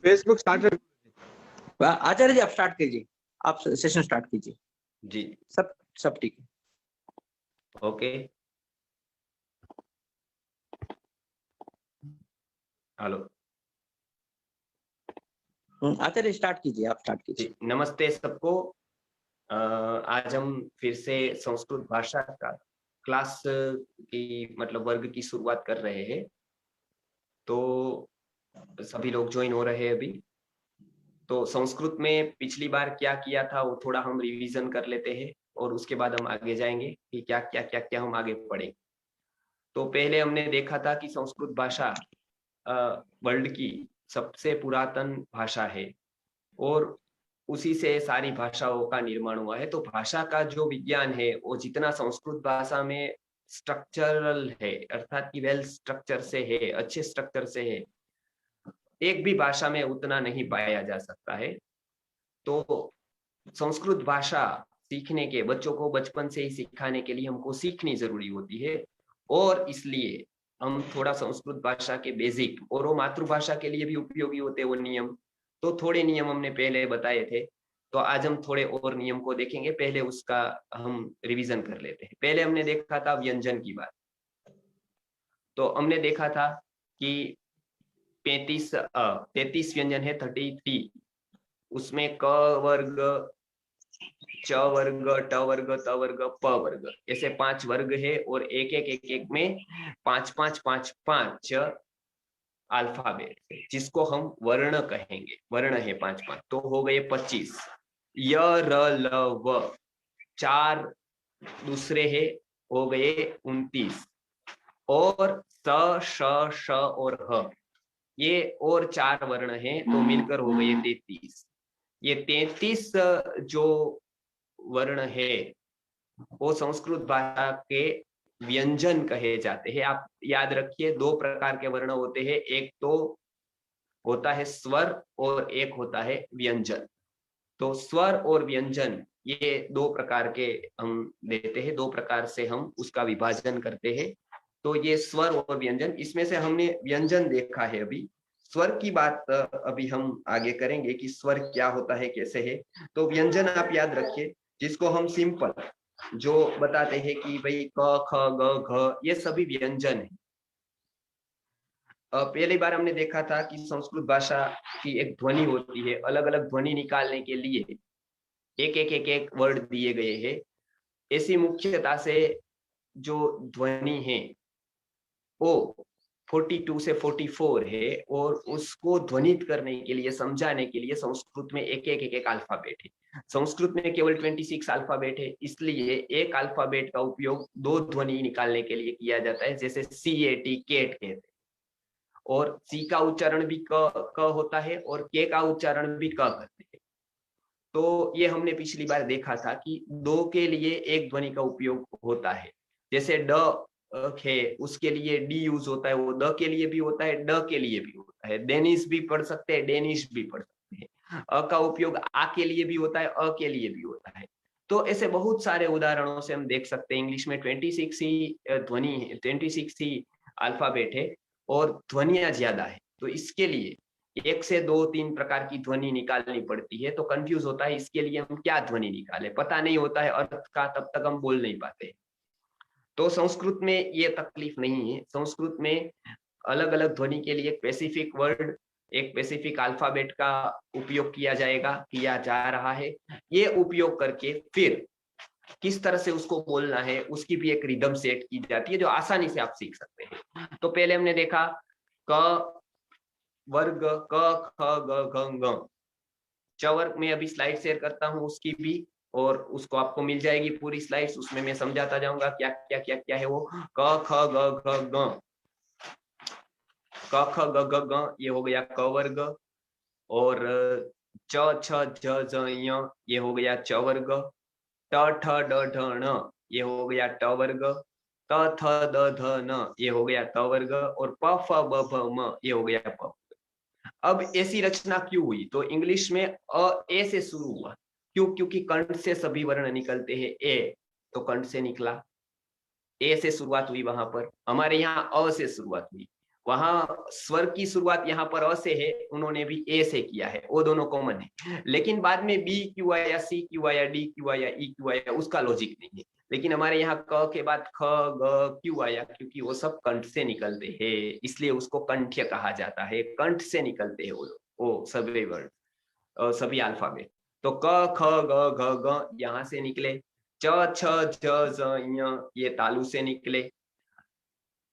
Facebook start. आचार्य जी आप start कीजिए, आप सेशन स्टार्ट कीजिए जी। सब ठीक है। ओके, हेलो आचार्य स्टार्ट कीजिए, आप स्टार्ट कीजिए। नमस्ते सबको। आज हम फिर से संस्कृत भाषा का क्लास की मतलब वर्ग की शुरुआत कर रहे हैं। तो सभी लोग ज्वाइन हो रहे हैं अभी। तो संस्कृत में पिछली बार क्या किया था वो थोड़ा हम रिवीजन कर लेते हैं और उसके बाद हम आगे जाएंगे कि क्या क्या क्या क्या हम आगे पढ़ेंगे। तो पहले हमने देखा था कि संस्कृत भाषा वर्ल्ड की सबसे पुरातन भाषा है और उसी से सारी भाषाओं का निर्माण हुआ है। तो भाषा का जो विज्ञान है वो जितना संस्कृत भाषा में स्ट्रक्चरल है, अर्थात कि वेल स्ट्रक्चर से है, अच्छे स्ट्रक्चर से है, एक भी भाषा में उतना नहीं पाया जा सकता है। तो संस्कृत भाषा सीखने के, बच्चों को बचपन से ही सिखाने के लिए हमको सीखनी जरूरी होती है और इसलिए हम थोड़ा संस्कृत भाषा के बेसिक और वो मातृभाषा के लिए भी उपयोगी होते हैं वो नियम। तो थोड़े नियम हमने पहले बताए थे, तो आज हम थोड़े और नियम को देखेंगे। पहले उसका हम रिवीजन कर लेते हैं। पहले हमने देखा था व्यंजन की बात। तो हमने देखा था कि 33 व्यंजन है, 33। उसमें क वर्ग, च वर्ग, ट वर्ग, त वर्ग, प वर्ग, ऐसे 5 वर्ग है और एक में 5 अल्फाबेट है, जिसको हम वर्ण कहेंगे। वर्ण है 5 तो हो गए 25। य र ल व 4 दूसरे है, हो गए 29। और स श श और ह, ये और 4 वर्ण है तो मिलकर हो गए 33। ये 33 जो वर्ण है वो संस्कृत भाषा के व्यंजन कहे जाते हैं। आप याद रखिए 2 प्रकार के वर्ण होते हैं, एक तो होता है स्वर और एक होता है व्यंजन। तो स्वर और व्यंजन ये 2 प्रकार के हम देते हैं, 2 प्रकार से हम उसका विभाजन करते हैं। तो ये स्वर और व्यंजन, इसमें से हमने व्यंजन देखा है अभी। स्वर की बात अभी हम आगे करेंगे कि स्वर क्या होता है, कैसे है। तो व्यंजन आप याद रखिए, जिसको हम सिंपल जो बताते हैं कि भाई क ख ग घ, ये सभी व्यंजन है। पहली बार हमने देखा था कि संस्कृत भाषा की एक ध्वनि होती है, अलग अलग ध्वनि निकालने के लिए एक वर्ड दिए गए हैं। ऐसी मुख्यता से जो ध्वनि है वो 42 से 44 है और उसको ध्वनित करने के लिए, समझाने के लिए संस्कृत में एक अल्फाबेट है। संस्कृत में केवल 26 अल्फाबेट है, इसलिए एक अल्फाबेट का उपयोग 2 ध्वनि निकालने के लिए किया जाता है, जैसे CAT केट कहते हैं। और सी का उच्चारण भी क होता है और के का उच्चारण भी क करते हैं। तो ये हमने पिछली बार देखा था कि 2 के लिए एक ध्वनि का उपयोग होता है। जैसे ड है, उसके लिए डी यूज होता है, वो द के लिए भी होता है, ड के लिए भी होता है। डेनिश भी पढ़ सकते हैं, डेनिश भी पढ़ सकते हैं। अ का उपयोग आ के लिए भी होता है, अ के लिए भी होता है। तो ऐसे बहुत सारे उदाहरणों से हम देख सकते हैं। इंग्लिश में 26 ही ध्वनि है, 26 ही अल्फाबेट है और ध्वनियां ज्यादा है। तो इसके लिए 1 से 2-3 प्रकार की ध्वनि निकालनी पड़ती है। तो कंफ्यूज होता है इसके लिए हम क्या ध्वनि निकालें, पता नहीं होता है अर्थ का, तब तक हम बोल नहीं पाते। तो संस्कृत में ये तकलीफ नहीं है। संस्कृत में अलग अलग ध्वनि के लिए स्पेसिफिक वर्ड, एक स्पेसिफिक अल्फाबेट का उपयोग किया जा रहा है। ये उपयोग करके फिर किस तरह से उसको बोलना है उसकी भी एक रिदम सेट की जाती है, जो आसानी से आप सीख सकते हैं। तो पहले हमने देखा क वर्ग, क ख ग घ ङ। च वर्ग में अभी स्लाइड शेयर करता हूं उसकी भी, और उसको आपको मिल जाएगी पूरी स्लाइड्स, उसमें मैं समझाता जाऊंगा क्या क्या क्या क्या है वो। क ख ग घ ङ, क ख ग घ ङ, ये हो गया क वर्ग। और च छ ज ज य, ये हो गया च वर्ग। ट ठ ड ढ ण, ये हो गया ट वर्ग। त थ द ध न, ये हो गया त वर्ग। और प फ ब भ म, ये हो गया प। अब ऐसी रचना क्यों हुई? तो इंग्लिश में ए से शुरू हुआ। क्यों? क्योंकि कंठ से सभी वर्ण निकलते हैं। ए तो कंठ से निकला, ए से शुरुआत हुई वहां पर। हमारे यहाँ अ से शुरुआत हुई वहां स्वर की शुरुआत यहाँ पर अ से है, उन्होंने भी ए से किया है, वो दोनों कॉमन है। लेकिन बाद में बी क्यों आया, सी क्यों आया, डी क्यों आया, ई क्यों आया, उसका लॉजिक नहीं है। लेकिन हमारे यहाँ क के बाद ख ग क्यों आया, क्योंकि वो सब कंठ से निकलते हैं, इसलिए उसको कंठ्य कहा जाता है। कंठ से निकलते हैं वो सभी वर्ड, सभी अल्फाबेट। तो क ख ग घ ग यहाँ से निकले। च छ ज ज ञ ये तालु से निकले।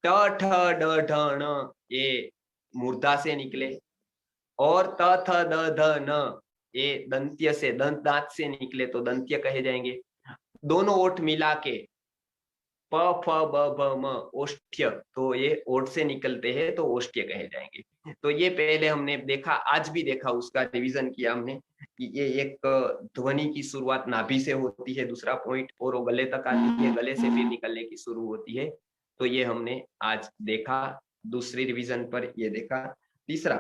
ट ठ ड ढ ण ये मूर्धा से निकले। और त थ द ध न ये दंत्य से, दंत दांत से निकले तो दंत्य कहे जाएंगे। दोनों ओठ मिला के प फ ब भ म ओष्ठ्य, तो ये ओठ से निकलते हैं तो ओष्ठ्य कहे जाएंगे। तो ये पहले हमने देखा, आज भी देखा, उसका रिवीजन किया हमने कि ये एक ध्वनि की शुरुआत नाभि से होती है, दूसरा पॉइंट, और वो गले तक आती है, गले से फिर निकलने की शुरू होती है। तो ये हमने आज देखा, दूसरी रिवीजन पर ये देखा। तीसरा,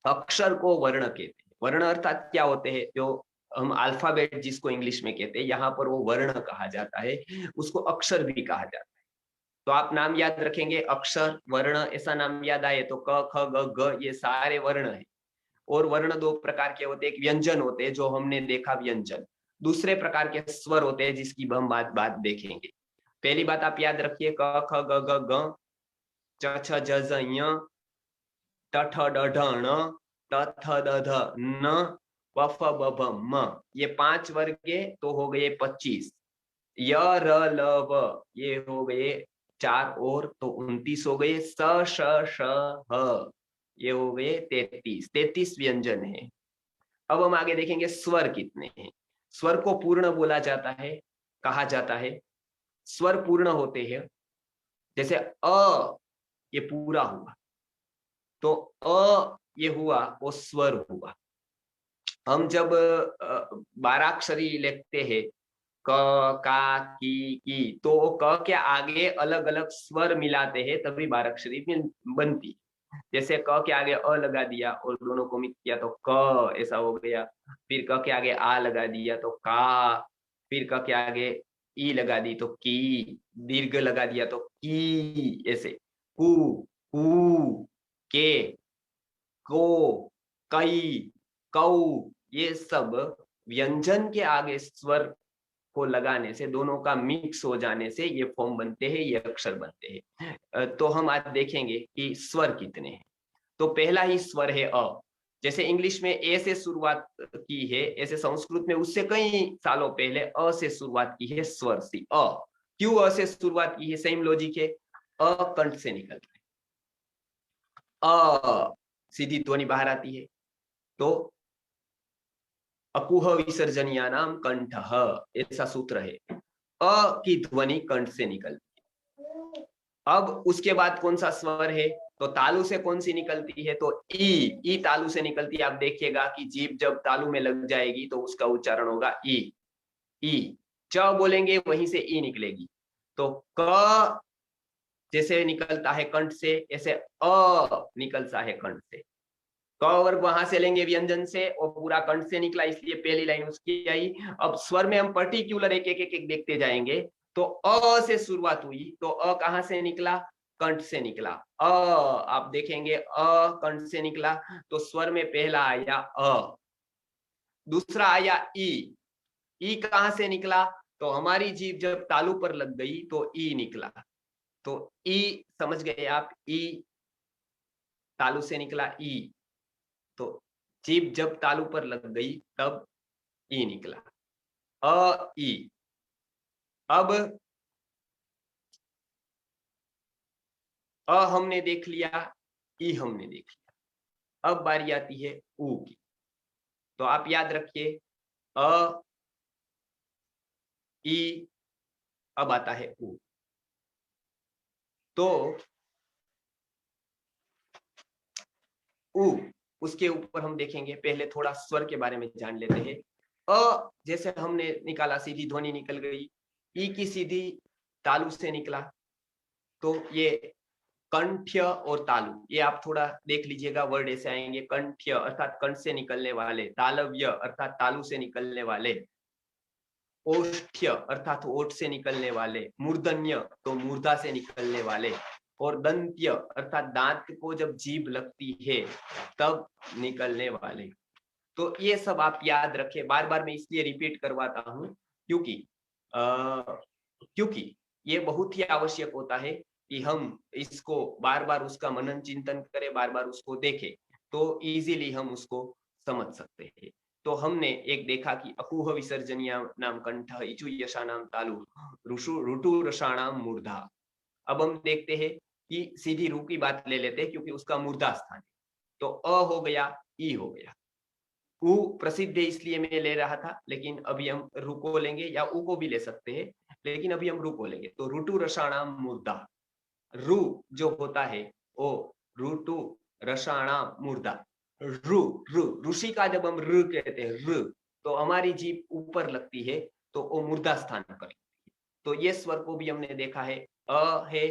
अक्षर को वर्ण कहते हैं। वर्ण अर्थात क्या होते हैं, जो हम अल्फाबेट जिसको इंग्लिश में कहते हैं, यहाँ पर वो वर्ण कहा जाता है, उसको अक्षर भी कहा जाता है। तो आप नाम याद रखेंगे, अक्षर वर्ण ऐसा नाम याद आए तो क ख ग घ ये सारे वर्ण है। और वर्ण दो प्रकार के होते हैं, एक व्यंजन होते हैं जो हमने देखा व्यंजन, दूसरे प्रकार के स्वर होते हैं जिसकी हम बात देखेंगे। पहली बात आप याद रखिए, क ख ग घ ग, च छ ज ज ञ, ट ठ ड ढ ण, त थ द ध न, प फ ब भ म, ये 5 वर्ग के तो हो गए 25। य र ल व ये हो गए 4 और तो 29 हो गए। स श श ह ये हो गए 33 व्यंजन है। अब हम आगे देखेंगे स्वर कितने हैं। स्वर को पूर्ण बोला जाता है, कहा जाता है। स्वर पूर्ण होते हैं, जैसे अ ये पूरा हुआ, तो अ ये हुआ वो स्वर हुआ। हम जब 12 अक्षरी लिखते हैं, क का की, तो क के आगे अलग अलग स्वर मिलाते हैं तभी 12 अक्षरी बनती। जैसे क के आगे अ लगा दिया और दोनों को मिक्स किया तो क ऐसा हो गया। फिर क के आगे आ लगा दिया तो का, फिर क के आगे ई लगा दी तो की, दीर्घ लगा दिया तो की, ऐसे कु, कु, के, को, कई, कौ, ये सब व्यंजन के आगे स्वर को लगाने से, दोनों का मिक्स हो जाने से ये फॉर्म बनते हैं, ये अक्षर बनते हैं। तो हम आज देखेंगे कि स्वर कितने हैं। तो पहला ही स्वर है अ। जैसे इंग्लिश में ए से शुरुआत की है, ऐसे संस्कृत में उससे कई सालों पहले अ से शुरुआत की है, स्वर सी अ। क्यों अ से शुरुआत की है, सेम लॉजिक है, अ कंठ से निकलता है, अ सीधी ध्वनि बाहर आती है, तो अकुह विसर्जनीयानाम कंठः, ऐसा सूत्र है। अ की ध्वनि कंठ से निकलती है। अब उसके बाद कौन सा स्वर है, तो तालु से कौन सी निकलती है, तो ई तालु से निकलती है। आप देखिएगा कि जीभ जब तालु में लग जाएगी तो उसका उच्चारण होगा ई। च बोलेंगे वहीं से ई निकलेगी। तो क जैसे निकलता है कंठ से, ऐसे अ निकलता है कंठ से। क वर्ग वहां से लेंगे व्यंजन से, और पूरा कंठ से निकला, इसलिए पहली लाइन उसकी आई। अब स्वर में हम पर्टिकुलर एक एक देखते जाएंगे। तो अ से शुरुआत हुई, तो अ कहां से निकला, कंठ से निकला। आप देखेंगे अ कंठ से निकला, तो स्वर में पहला आया अ, दूसरा आया ई कहां से निकला, तो हमारी जीभ जब तालु पर लग गई तो ई निकला। तो ई समझ गए आप, ई तालु से निकला ई, तो जीभ जब तालु पर लग गई तब ई निकला, अ ई। अब अ हमने देख लिया, ई हमने देख लिया, अब बारी आती है ऊ की। तो आप याद रखिए, अ ई, अब आता है ऊ। तो ऊ, उसके ऊपर हम देखेंगे, पहले थोड़ा स्वर के बारे में जान लेते हैं। अ जैसे हमने निकाला, सीधी ध्वनि निकल गई। ई की सीधी तालु से निकला, तो ये कंठ्य और तालु, ये आप थोड़ा देख लीजिएगा, वर्ड ऐसे आएंगे। कंठ्य अर्थात कंठ से निकलने वाले, तालव्य अर्थात तालु से निकलने वाले, ओष्ठ्य अर्थात ओठ से निकलने वाले, मूर्धन्य तो मूर्धा से निकलने वाले, और दंत्य अर्थात दांत को जब जीभ लगती है तब निकलने वाले। तो ये सब आप याद रखें। बार बार मैं इसलिए रिपीट करवाता हूँ क्योंकि क्योंकि ये बहुत ही आवश्यक होता है कि हम इसको बार बार उसका मनन चिंतन करें, बार बार उसको देखें, तो इजीली हम उसको समझ सकते हैं। तो हमने एक देखा कि अकुह विसर्जनिया नाम कंठ इचु यशा नाम तालु ऋषु ऋतु रसाणाम मूर्धा। अब हम देखते हैं कि सीधी रू की बात ले लेते हैं क्योंकि उसका मूर्धा स्थान है। तो अ हो गया, ई हो गया। उ प्रसिद्ध है इसलिए मैं ले रहा था, लेकिन अभी हम रू को लेंगे या उ को भी ले सकते हैं, लेकिन अभी हम रू को लेंगे। तो ऋतु रसाणाम मूर्धा, रू जो होता है वो ऋतु रसाणाम मूर्धा। रू रू ऋषि का जब हम र कहते हैं र, तो हमारी जीभ ऊपर लगती है, तो वो मूर्धा स्थान पर लगती है। तो ये स्वर को भी हमने देखा है, अ है,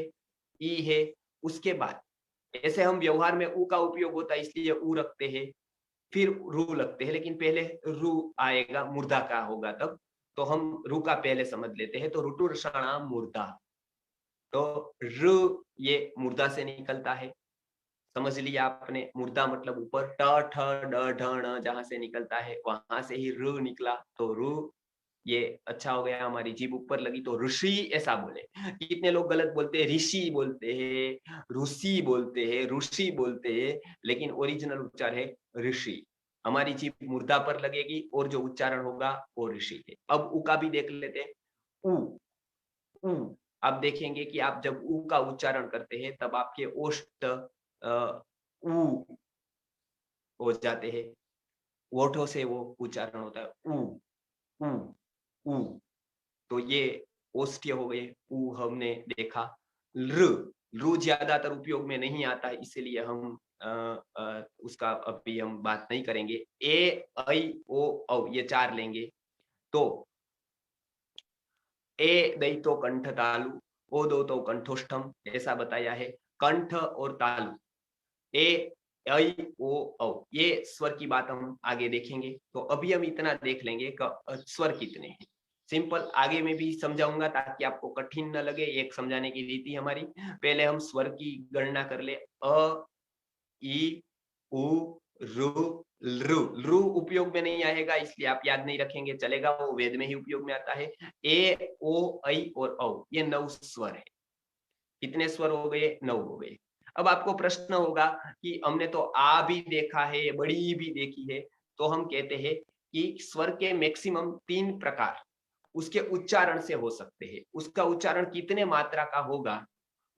ई है, उसके बाद ऐसे हम व्यवहार में उ का उपयोग होता है इसलिए उ रखते हैं, फिर रू लगते हैं, लेकिन पहले रू आएगा, मूर्धा का होगा तब, तो हम रू का पहले समझ लेते हैं। तो ऋतु रसाणाम मूर्धा, तो रू ये मूर्धा से निकलता है। समझ लिया आपने, मूर्धा मतलब ऊपर, ट ठ ड ढ ण जहां से निकलता है वहां से ही रू निकला, तो रू ये अच्छा हो गया, हमारी जीभ ऊपर लगी तो ऋषि ऐसा बोले। कितने लोग गलत बोलते हैं, ऋषि बोलते हैं, ऋषि बोलते हैं, ऋषि बोलते हैं, लेकिन ओरिजिनल उच्चार है ऋषि। हमारी जीभ मूर्धा पर लगेगी और जो उच्चारण होगा वो ऋषि है। अब उ का भी देख लेते हैं। उ उ आप देखेंगे कि आप जब उ का उच्चारण करते हैं तब आपके ओष्ठ उ हो जाते हैं, ओठों से वो उच्चारण होता है उ उ उ। तो ये ओष्ठ्य हो गए, उ हमने देखा। ऋ ऋ ज्यादातर उपयोग में नहीं आता है, इसीलिए हम उसका अभी हम बात नहीं करेंगे। ए ऐ ओ औ ये चार लेंगे। तो ए दई कंठ तालु, ओ दो तो कंठोष्ठम, ऐसा बताया है। कंठ और तालु, ए ऐ ओ औ, ये स्वर की बात हम आगे देखेंगे। तो अभी हम इतना देख लेंगे कि स्वर कितने हैं। सिंपल आगे में भी समझाऊंगा ताकि आपको कठिन न लगे, एक समझाने की रीति हमारी। पहले हम स्वर की गणना कर ले। अ ई उ रु लृ। लृ उपयोग में नहीं आएगा इसलिए आप याद नहीं रखेंगे, चलेगा, वो वेद में ही उपयोग में आता है। ए ओ ऐ और औ ये 9 स्वर है। कितने स्वर हो गए? 9 हो गए। अब आपको प्रश्न होगा कि हमने तो आ भी देखा है, बड़ी भी देखी है, तो हम कहते हैं कि स्वर के मैक्सिमम 3 प्रकार उसके उच्चारण से हो सकते हैं। उसका उच्चारण कितने मात्रा का होगा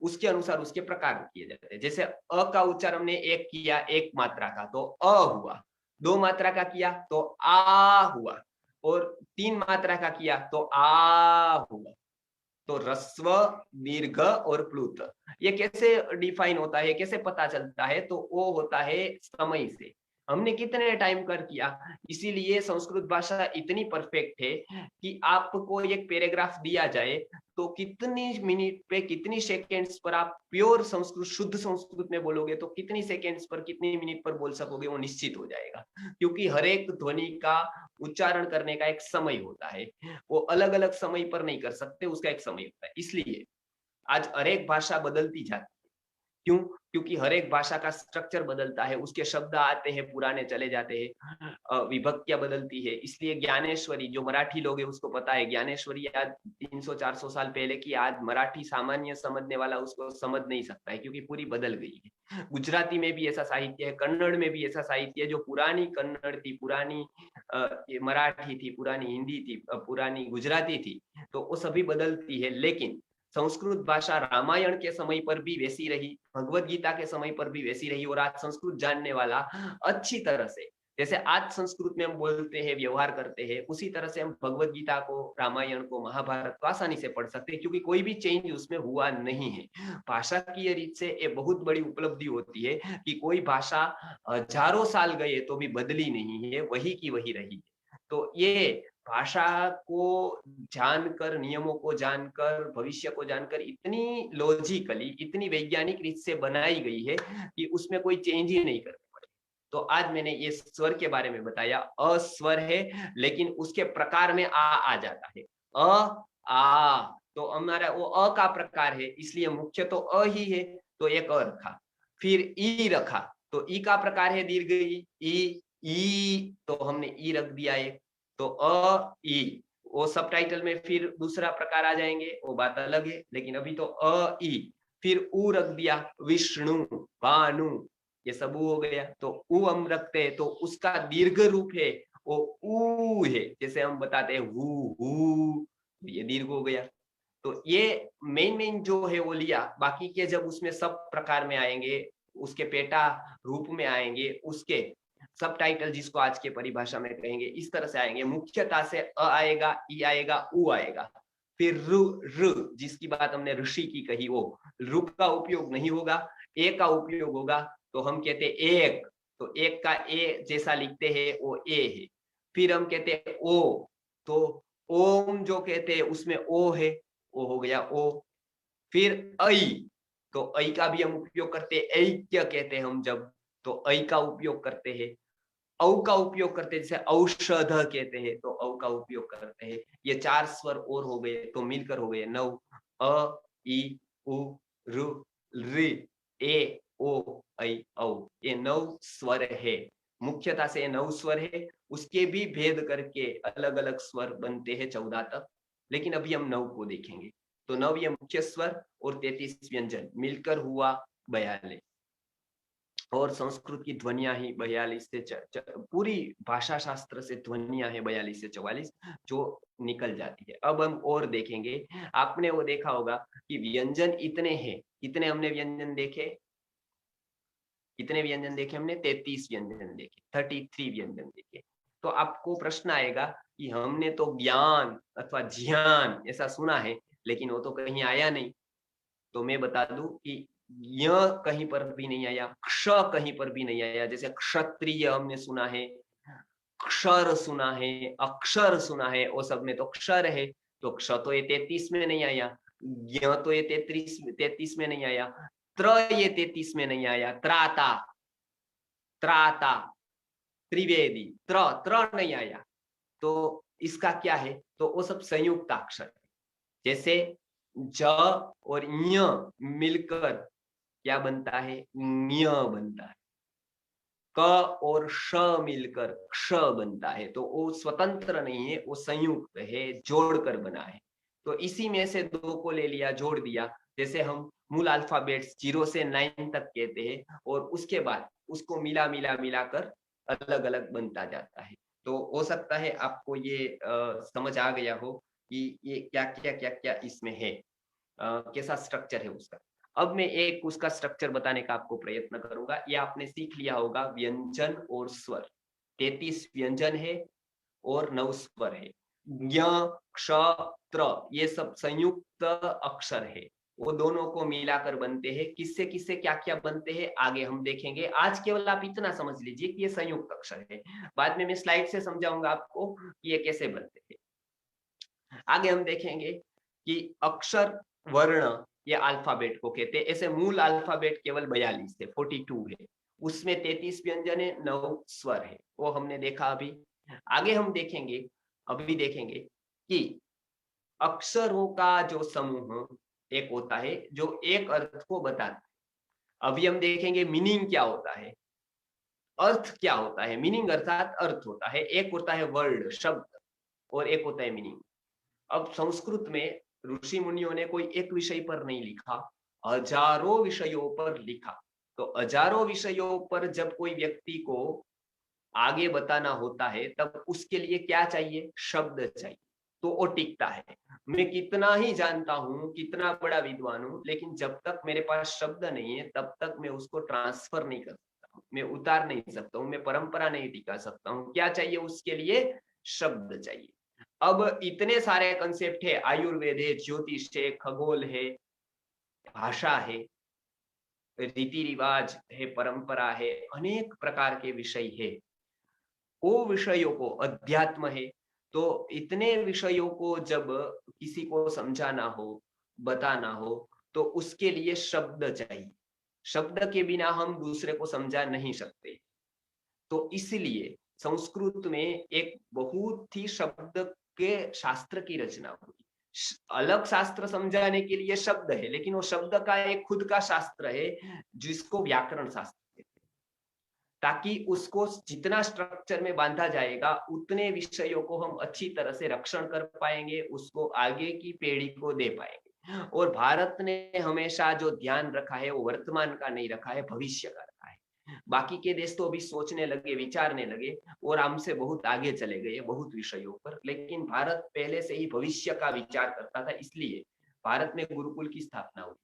उसके अनुसार उसके प्रकार किए जाते हैं। जैसे अ का उच्चारण हमने एक किया, एक मात्रा का, तो अ हुआ। 2 मात्रा का किया तो आ हुआ, और 3 मात्रा का किया तो आ हुआ। तो ह्रस्व, दीर्घ और प्लुत, ये कैसे डिफाइन होता है, कैसे पता चलता है? तो वो होता है समय से, हमने कितने टाइम कर किया। इसीलिए संस्कृत भाषा इतनी परफेक्ट है कि आपको एक पैराग्राफ दिया जाए तो कितनी मिनट पे, कितनी सेकेंड्स पर आप प्योर संस्कृत, शुद्ध संस्कृत में बोलोगे तो कितनी सेकेंड्स पर, कितनी मिनट पर बोल सकोगे वो निश्चित हो जाएगा। क्योंकि हर एक ध्वनि का उच्चारण करने का एक समय होता है, वो अलग अलग समय पर नहीं कर सकते, उसका एक समय होता है। इसलिए आज हर एक भाषा बदलती जाती है। क्यों? क्योंकि हर एक भाषा का स्ट्रक्चर बदलता है, उसके शब्द आते हैं, पुराने चले जाते हैं, विभक्तियां बदलती है। इसलिए ज्ञानेश्वरी, जो मराठी लोग हैं उसको पता है, ज्ञानेश्वरी आज 300-400 साल पहले की, आज मराठी सामान्य समझने वाला उसको समझ नहीं सकता है क्योंकि पूरी बदल गई है। गुजराती में भी ऐसा साहित्य है, कन्नड़ में भी ऐसा साहित्य है। जो पुरानी कन्नड़ थी, पुरानी मराठी थी, पुरानी हिंदी थी, पुरानी गुजराती थी, तो वो सभी बदलती है। लेकिन संस्कृत भाषा रामायण के समय पर भी वैसी रही, भगवत गीता के समय पर भी वैसी रही, और आज संस्कृत जानने वाला अच्छी तरह से, जैसे आज संस्कृत में हम बोलते हैं, व्यवहार करते हैं, उसी तरह से हम भगवत गीता को, रामायण को, महाभारत को आसानी से पढ़ सकते हैं, क्योंकि कोई भी चेंज उसमें हुआ नहीं है। भाषा की रीत से ये बहुत बड़ी उपलब्धि होती है कि कोई भाषा हजारों साल गए तो भी बदली नहीं है, वही की वही रही। तो ये भाषा को जानकर, नियमों को जानकर, भविष्य को जानकर इतनी लॉजिकली, इतनी वैज्ञानिक रीत से बनाई गई है कि उसमें कोई चेंज ही नहीं करना पड़े। तो आज मैंने ये स्वर के बारे में बताया। अस्वर है लेकिन उसके प्रकार में आ जाता है। अ आ तो हमारा वो अ का प्रकार है, इसलिए मुख्य तो अ ही है, तो एक अ रखा। फिर ई रखा, तो ई का प्रकार है दीर्घ ई, तो हमने ई रख दिया एक। तो अ ई, वो सब टाइटल में फिर दूसरा प्रकार आ जाएंगे, वो बात अलग है, लेकिन अभी तो अ ई। फिर उ रख दिया, विष्णु, भानु, ये सब उ हो गया। तो उ हम रखते हैं, तो उसका दीर्घ रूप है वो ऊ है, जैसे हम बताते हैं हु, ये दीर्घ हो गया। तो ये मेन जो है वो लिया, बाकी के जब उसमें सब प्रकार में आएंगे, उसके पेटा रूप में आएंगे, उसके सब टाइटल जिसको आज के परिभाषा में कहेंगे, इस तरह से आएंगे। मुख्यता से अ आएगा, ई आएगा, उ आएगा। फिर र, जिसकी बात हमने ऋषि की कही, वो रु का उपयोग नहीं होगा, ए का उपयोग होगा। तो हम कहते एक, तो एक का ए जैसा लिखते हैं वो ए है। फिर हम कहते हैं ओ, तो ओम जो कहते हैं उसमें ओ है, ओ हो गया ओ। फिर ऐ, तो ऐ का भी हम उपयोग करते हैं, ऐक्य कहते हैं हम जब, तो ऐ का उपयोग करते हैं। औ का उपयोग करते हैं, जैसे औषध कहते हैं, तो औ का उपयोग करते हैं। ये 4 स्वर और हो गए, तो मिलकर हो गए 9। अ, ई, उ, ऋ, ऋ, ए, ओ, ऐ, औ, ये 9 स्वर है। मुख्यता से 9 स्वर है, उसके भी भेद करके अलग अलग स्वर बनते हैं 14 तक, लेकिन अभी हम 9 को देखेंगे। तो 9 ये मुख्य स्वर और 33 व्यंजन मिलकर हुआ 42। और संस्कृत की ध्वनियां ही 42 से पूरी भाषा शास्त्र से ध्वनियां है 42 से 44 जो निकल जाती है। अब हम और देखेंगे, आपने वो देखा होगा कि व्यंजन इतने हैं, कितने हमने व्यंजन देखे, कितने व्यंजन देखे हमने, 33 व्यंजन देखे, 33 व्यंजन देखे। तो आपको प्रश्न आएगा कि हमने तो ज्ञान अथवा ज्ञान ऐसा सुना है, लेकिन वो तो कहीं आया नहीं। तो मैं बता दूं कि यह कहीं पर भी नहीं आया, क्ष कहीं पर भी नहीं आया। जैसे क्षत्रिय हमने सुना है, क्षर सुना है, अक्षर सुना है, वो सब में तो क्षर है, तो क्ष तो ये 33 में नहीं आया। य तो ये 33 में नहीं आया। त्र ये 33 में नहीं आया। त्राता, त्राता, त्रिवेदी, त्र त्र नहीं आया। तो इसका क्या है, तो वो सब संयुक्त अक्षर है। जैसे ज और ञ मिलकर क्या बनता है, ञ बनता है। क और श मिलकर क्ष बनता है। तो वो स्वतंत्र नहीं है, वो संयुक्त है, जोड़कर बना है। तो इसी में से 2 को ले लिया, जोड़ दिया। जैसे हम मूल अल्फाबेट्स 0 से 9 तक कहते हैं, और उसके बाद उसको मिला मिला मिलाकर अलग अलग बनता जाता है। तो हो सकता है आपको ये समझ आ गया हो कि ये क्या क्या क्या क्या इसमें है, कैसा स्ट्रक्चर है उसका। अब मैं एक उसका स्ट्रक्चर बताने का आपको प्रयत्न करूंगा। ये आपने सीख लिया होगा व्यंजन और स्वर, 33 व्यंजन है और 9 स्वर है। ज्ञ, क्ष, त्र ये सब संयुक्त अक्षर है, वो दोनों को मिलाकर बनते हैं। किससे किससे क्या क्या बनते हैं आगे हम देखेंगे। आज केवल आप इतना समझ लीजिए कि ये संयुक्त अक्षर है, बाद में मैं स्लाइड से समझाऊंगा आपको कि ये कैसे बनते हैं। आगे हम देखेंगे कि अक्षर, वर्ण, ये अल्फाबेट को कहते हैं। ऐसे मूल अल्फाबेट केवल 42 है, 42 है, उसमें 33 व्यंजन है, 9 स्वर है, वो हमने देखा अभी। आगे हम देखेंगे, अभी देखेंगे कि अक्षरों का जो समूह एक होता है जो एक अर्थ को बताता है। अभी हम देखेंगे मीनिंग क्या होता है, अर्थ क्या होता है। मीनिंग अर्थात अर्थ होता है, एक होता है वर्ड, शब्द, और एक होता है मीनिंग। अब संस्कृत में ऋषि मुनियों ने कोई एक विषय पर नहीं लिखा, हजारों विषयों पर लिखा। तो हजारों विषयों पर जब कोई व्यक्ति को आगे बताना होता है, तब उसके लिए क्या चाहिए, शब्द चाहिए, तो वो टिकता है। मैं कितना ही जानता हूं, कितना बड़ा विद्वान हूं, लेकिन जब तक मेरे पास शब्द नहीं है, तब तक मैं उसको ट्रांसफर नहीं कर सकता हूं, मैं उतार नहीं सकता हूं, मैं परंपरा नहीं टिका सकता हूं। क्या चाहिए उसके लिए, शब्द चाहिए। अब इतने सारे कंसेप्ट है, आयुर्वेद है, ज्योतिष है, खगोल है, भाषा है, रीति रिवाज है, परंपरा है, अनेक प्रकार के विषय है। वो विषयों को, अध्यात्म है, तो इतने विषयों को जब किसी को समझाना हो, बताना हो, तो उसके लिए शब्द चाहिए। शब्द के बिना हम दूसरे को समझा नहीं सकते। तो इसलिए संस्कृत में एक बहुत ही शब्द के शास्त्र की रचना हुई। अलग शास्त्र समझाने के लिए शब्द है, लेकिन वो शब्द का एक खुद का शास्त्र है जिसको व्याकरण शास्त्र कहते हैं, ताकि उसको जितना स्ट्रक्चर में बांधा जाएगा उतने विषयों को हम अच्छी तरह से रक्षण कर पाएंगे, उसको आगे की पीढ़ी को दे पाएंगे। और भारत ने हमेशा जो ध्यान रखा है वो वर्तमान का नहीं रखा है, भविष्य का रखा है। बाकी के देश तो अभी सोचने लगे, विचारने लगे और हमसे बहुत आगे चले गए बहुत विषयों पर, लेकिन भारत पहले से ही भविष्य का विचार करता था, इसलिए भारत में गुरुकुल की स्थापना हुई।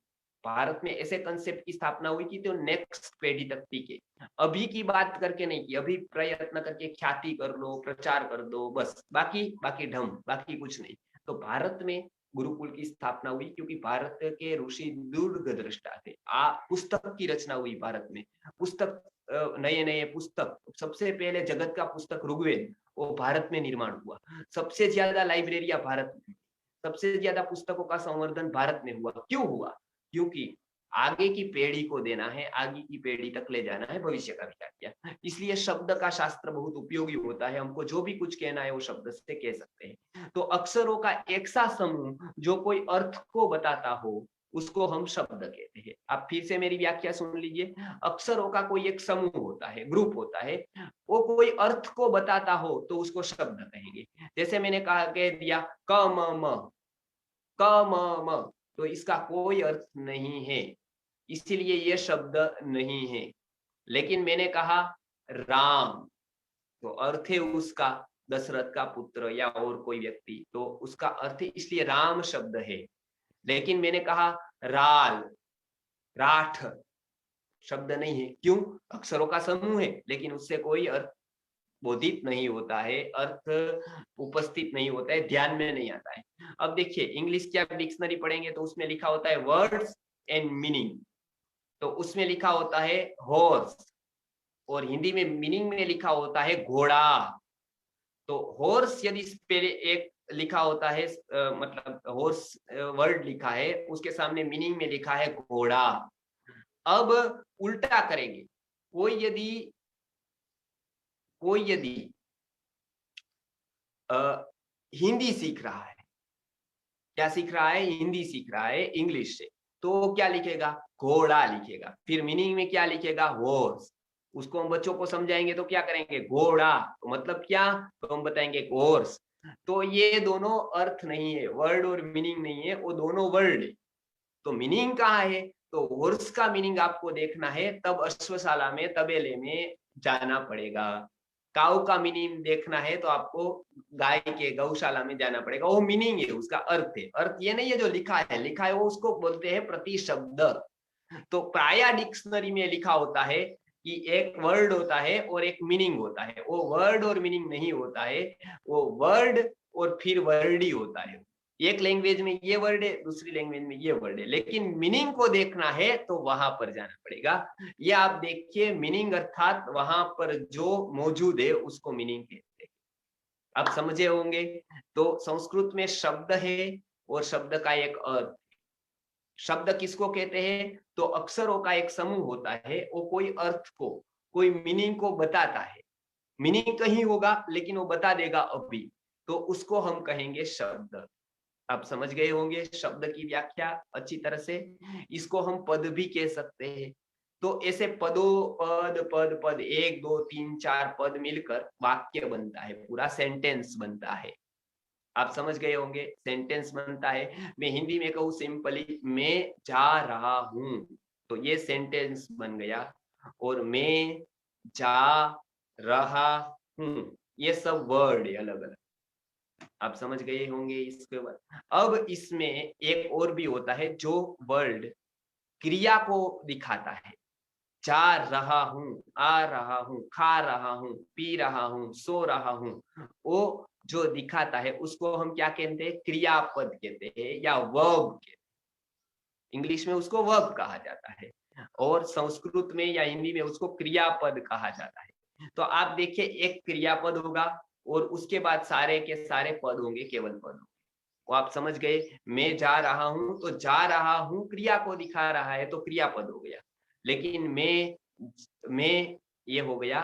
भारत में ऐसे कंसेप्ट की स्थापना हुई कि तो नेक्स्ट पीढ़ी तक टिके, अभी की बात करके नहीं की, अभी प्रयत्न करके ख्याति कर लो, प्रचार कर दो, बस बाकी बाकी ढम, बाकी कुछ नहीं। तो भारत में गुरुकुल की स्थापना हुई क्योंकि भारत के ऋषि दूरदृष्टा थे। पुस्तक की रचना हुई भारत में, पुस्तक नए नए पुस्तक, सबसे पहले जगत का पुस्तक ऋग्वेद वो भारत में निर्माण हुआ। सबसे ज्यादा लाइब्रेरियां भारत में, सबसे ज्यादा पुस्तकों का संवर्धन भारत में हुआ। क्यों हुआ? क्योंकि आगे की पीढ़ी को देना है, आगे की पीढ़ी तक ले जाना है, भविष्य का विचार किया। इसलिए शब्द का शास्त्र बहुत उपयोगी होता है, हमको जो भी कुछ कहना है वो शब्द से कह सकते हैं। तो अक्षरों का एक सा समूह जो कोई अर्थ को बताता हो उसको हम शब्द कहते हैं। आप फिर से मेरी व्याख्या सुन लीजिए। अक्षरों का कोई एक समूह होता है, ग्रुप होता है, वो कोई अर्थ को बताता हो तो उसको शब्द कहेंगे। जैसे मैंने कहा, कह दिया क म म, तो इसका कोई अर्थ नहीं है, इसीलिए ये शब्द नहीं है। लेकिन मैंने कहा राम, तो अर्थ है उसका दशरथ का पुत्र या और कोई व्यक्ति, तो उसका अर्थ इसलिए राम शब्द है। लेकिन मैंने कहा राल, राठ शब्द नहीं है। क्यों? अक्षरों का समूह है, लेकिन उससे कोई अर्थ बोधित नहीं होता है, अर्थ उपस्थित नहीं होता है, ध्यान में नहीं आता है। अब देखिए, इंग्लिश की आप डिक्शनरी पढ़ेंगे तो उसमें लिखा होता है वर्ड्स एंड मीनिंग, तो उसमें लिखा होता है हॉर्स, और हिंदी में मीनिंग में लिखा होता है घोड़ा। तो हॉर्स यदि पहले एक लिखा होता है, मतलब हॉर्स वर्ड लिखा है, उसके सामने मीनिंग में लिखा है घोड़ा। अब उल्टा करेंगे, कोई यदि हिंदी सीख रहा है, क्या सीख रहा है? हिंदी सीख रहा है इंग्लिश से, तो क्या लिखेगा? घोड़ा लिखेगा। फिर मीनिंग में क्या लिखेगा? हॉर्स। उसको हम बच्चों को समझाएंगे तो क्या करेंगे? घोड़ा, तो मतलब क्या? तो हम बताएंगे हॉर्स। तो ये दोनों अर्थ नहीं है, वर्ड और मीनिंग नहीं है, वो दोनों वर्ड है। तो मीनिंग कहाँ है? तो हॉर्स का मीनिंग आपको देखना है, तब अश्वशाला में, तबेले में जाना पड़ेगा। काऊ का मीनिंग देखना है तो आपको गाय के गौशाला में जाना पड़ेगा। वो मीनिंग है, उसका अर्थ है। अर्थ ये नहीं है जो लिखा है वो उसको बोलते हैं प्रतिशब्द। तो प्राय डिक्शनरी में लिखा होता है कि एक वर्ड होता है और एक मीनिंग होता है। वो वर्ड और मीनिंग नहीं होता है, वो वर्ड और फिर वर्ड ही होता है। एक लैंग्वेज में ये वर्ड है, दूसरी लैंग्वेज में ये वर्ड है, लेकिन मीनिंग को देखना है तो वहां पर जाना पड़ेगा। ये आप देखिए, मीनिंग अर्थात वहां पर जो मौजूद है उसको मीनिंग कहते हैं। आप समझे होंगे। तो संस्कृत में शब्द है और शब्द का एक अर्थ। शब्द किसको कहते हैं? तो अक्षरों का एक समूह होता है, वो कोई अर्थ को, कोई मीनिंग को बताता है। मीनिंग कहीं होगा लेकिन वो बता देगा अभी, तो उसको हम कहेंगे शब्द। आप समझ गए होंगे शब्द की व्याख्या अच्छी तरह से। इसको हम पद भी कह सकते हैं। तो ऐसे पद 1 2 3 4 पद मिलकर वाक्य बनता है, पूरा सेंटेंस बनता है। आप समझ गए होंगे, सेंटेंस बनता है। मैं हिंदी में कहूँ सिंपली, मैं जा रहा हूं, तो ये सेंटेंस बन गया। और मैं जा रहा हूं, ये सब वर्ड है अलग अलग। आप समझ गए होंगे इसके बाद। अब इसमें एक और भी होता है जो वर्ड क्रिया को दिखाता है। जा रहा हूं, आ रहा हूं, खा रहा हूं, पी रहा हूं, सो रहा हूं, वो जो दिखाता है उसको हम क्या कहते हैं? क्रियापद कहते हैं या वर्ब कहते हैं। इंग्लिश में उसको वर्ब कहा जाता है और संस्कृत में या हिंदी में उसको क्रियापद कहा जाता है। तो आप देखिए, एक क्रियापद होगा और उसके बाद सारे के सारे पद होंगे, केवल पद होंगे। वो आप समझ गए। मैं जा रहा हूं, तो जा रहा हूं क्रिया को दिखा रहा है तो क्रियापद हो गया। लेकिन मैं ये हो गया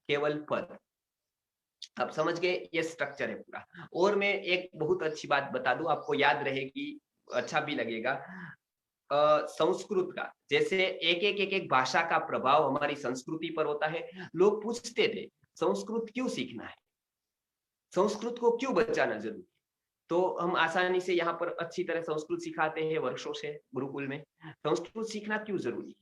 केवल पद। आप समझ गए, ये स्ट्रक्चर है पूरा। और मैं एक बहुत अच्छी बात बता दूं, आपको याद रहेगी, अच्छा भी लगेगा। संस्कृत का जैसे एक भाषा का प्रभाव हमारी संस्कृति पर होता है। लोग पूछते थे संस्कृत क्यों सीखना है, संस्कृत को क्यों बचाना जरूरी है? तो हम आसानी से यहाँ पर अच्छी तरह संस्कृत सिखाते हैं वर्षों से गुरुकुल में। संस्कृत सीखना क्यों जरूरी है?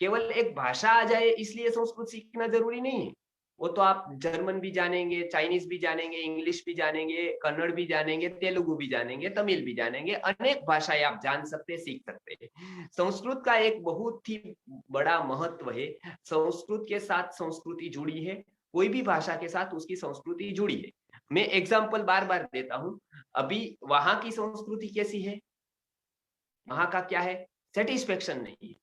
केवल एक भाषा आ जाए इसलिए संस्कृत सीखना जरूरी नहीं है। वो तो आप जर्मन भी जानेंगे, चाइनीज भी जानेंगे, इंग्लिश भी जानेंगे, कन्नड़ भी जानेंगे, तेलुगु भी जानेंगे, तमिल भी जानेंगे, अनेक भाषाएं आप जान सकते हैं, सीख सकते हैं। संस्कृत का एक बहुत ही बड़ा महत्व है। संस्कृत के साथ संस्कृति जुड़ी है, कोई भी भाषा के साथ उसकी संस्कृति जुड़ी है। मैं एग्जाम्पल बार बार देता हूं। अभी वहां की संस्कृति कैसी है, वहां का क्या है, सेटिस्फेक्शन नहीं है।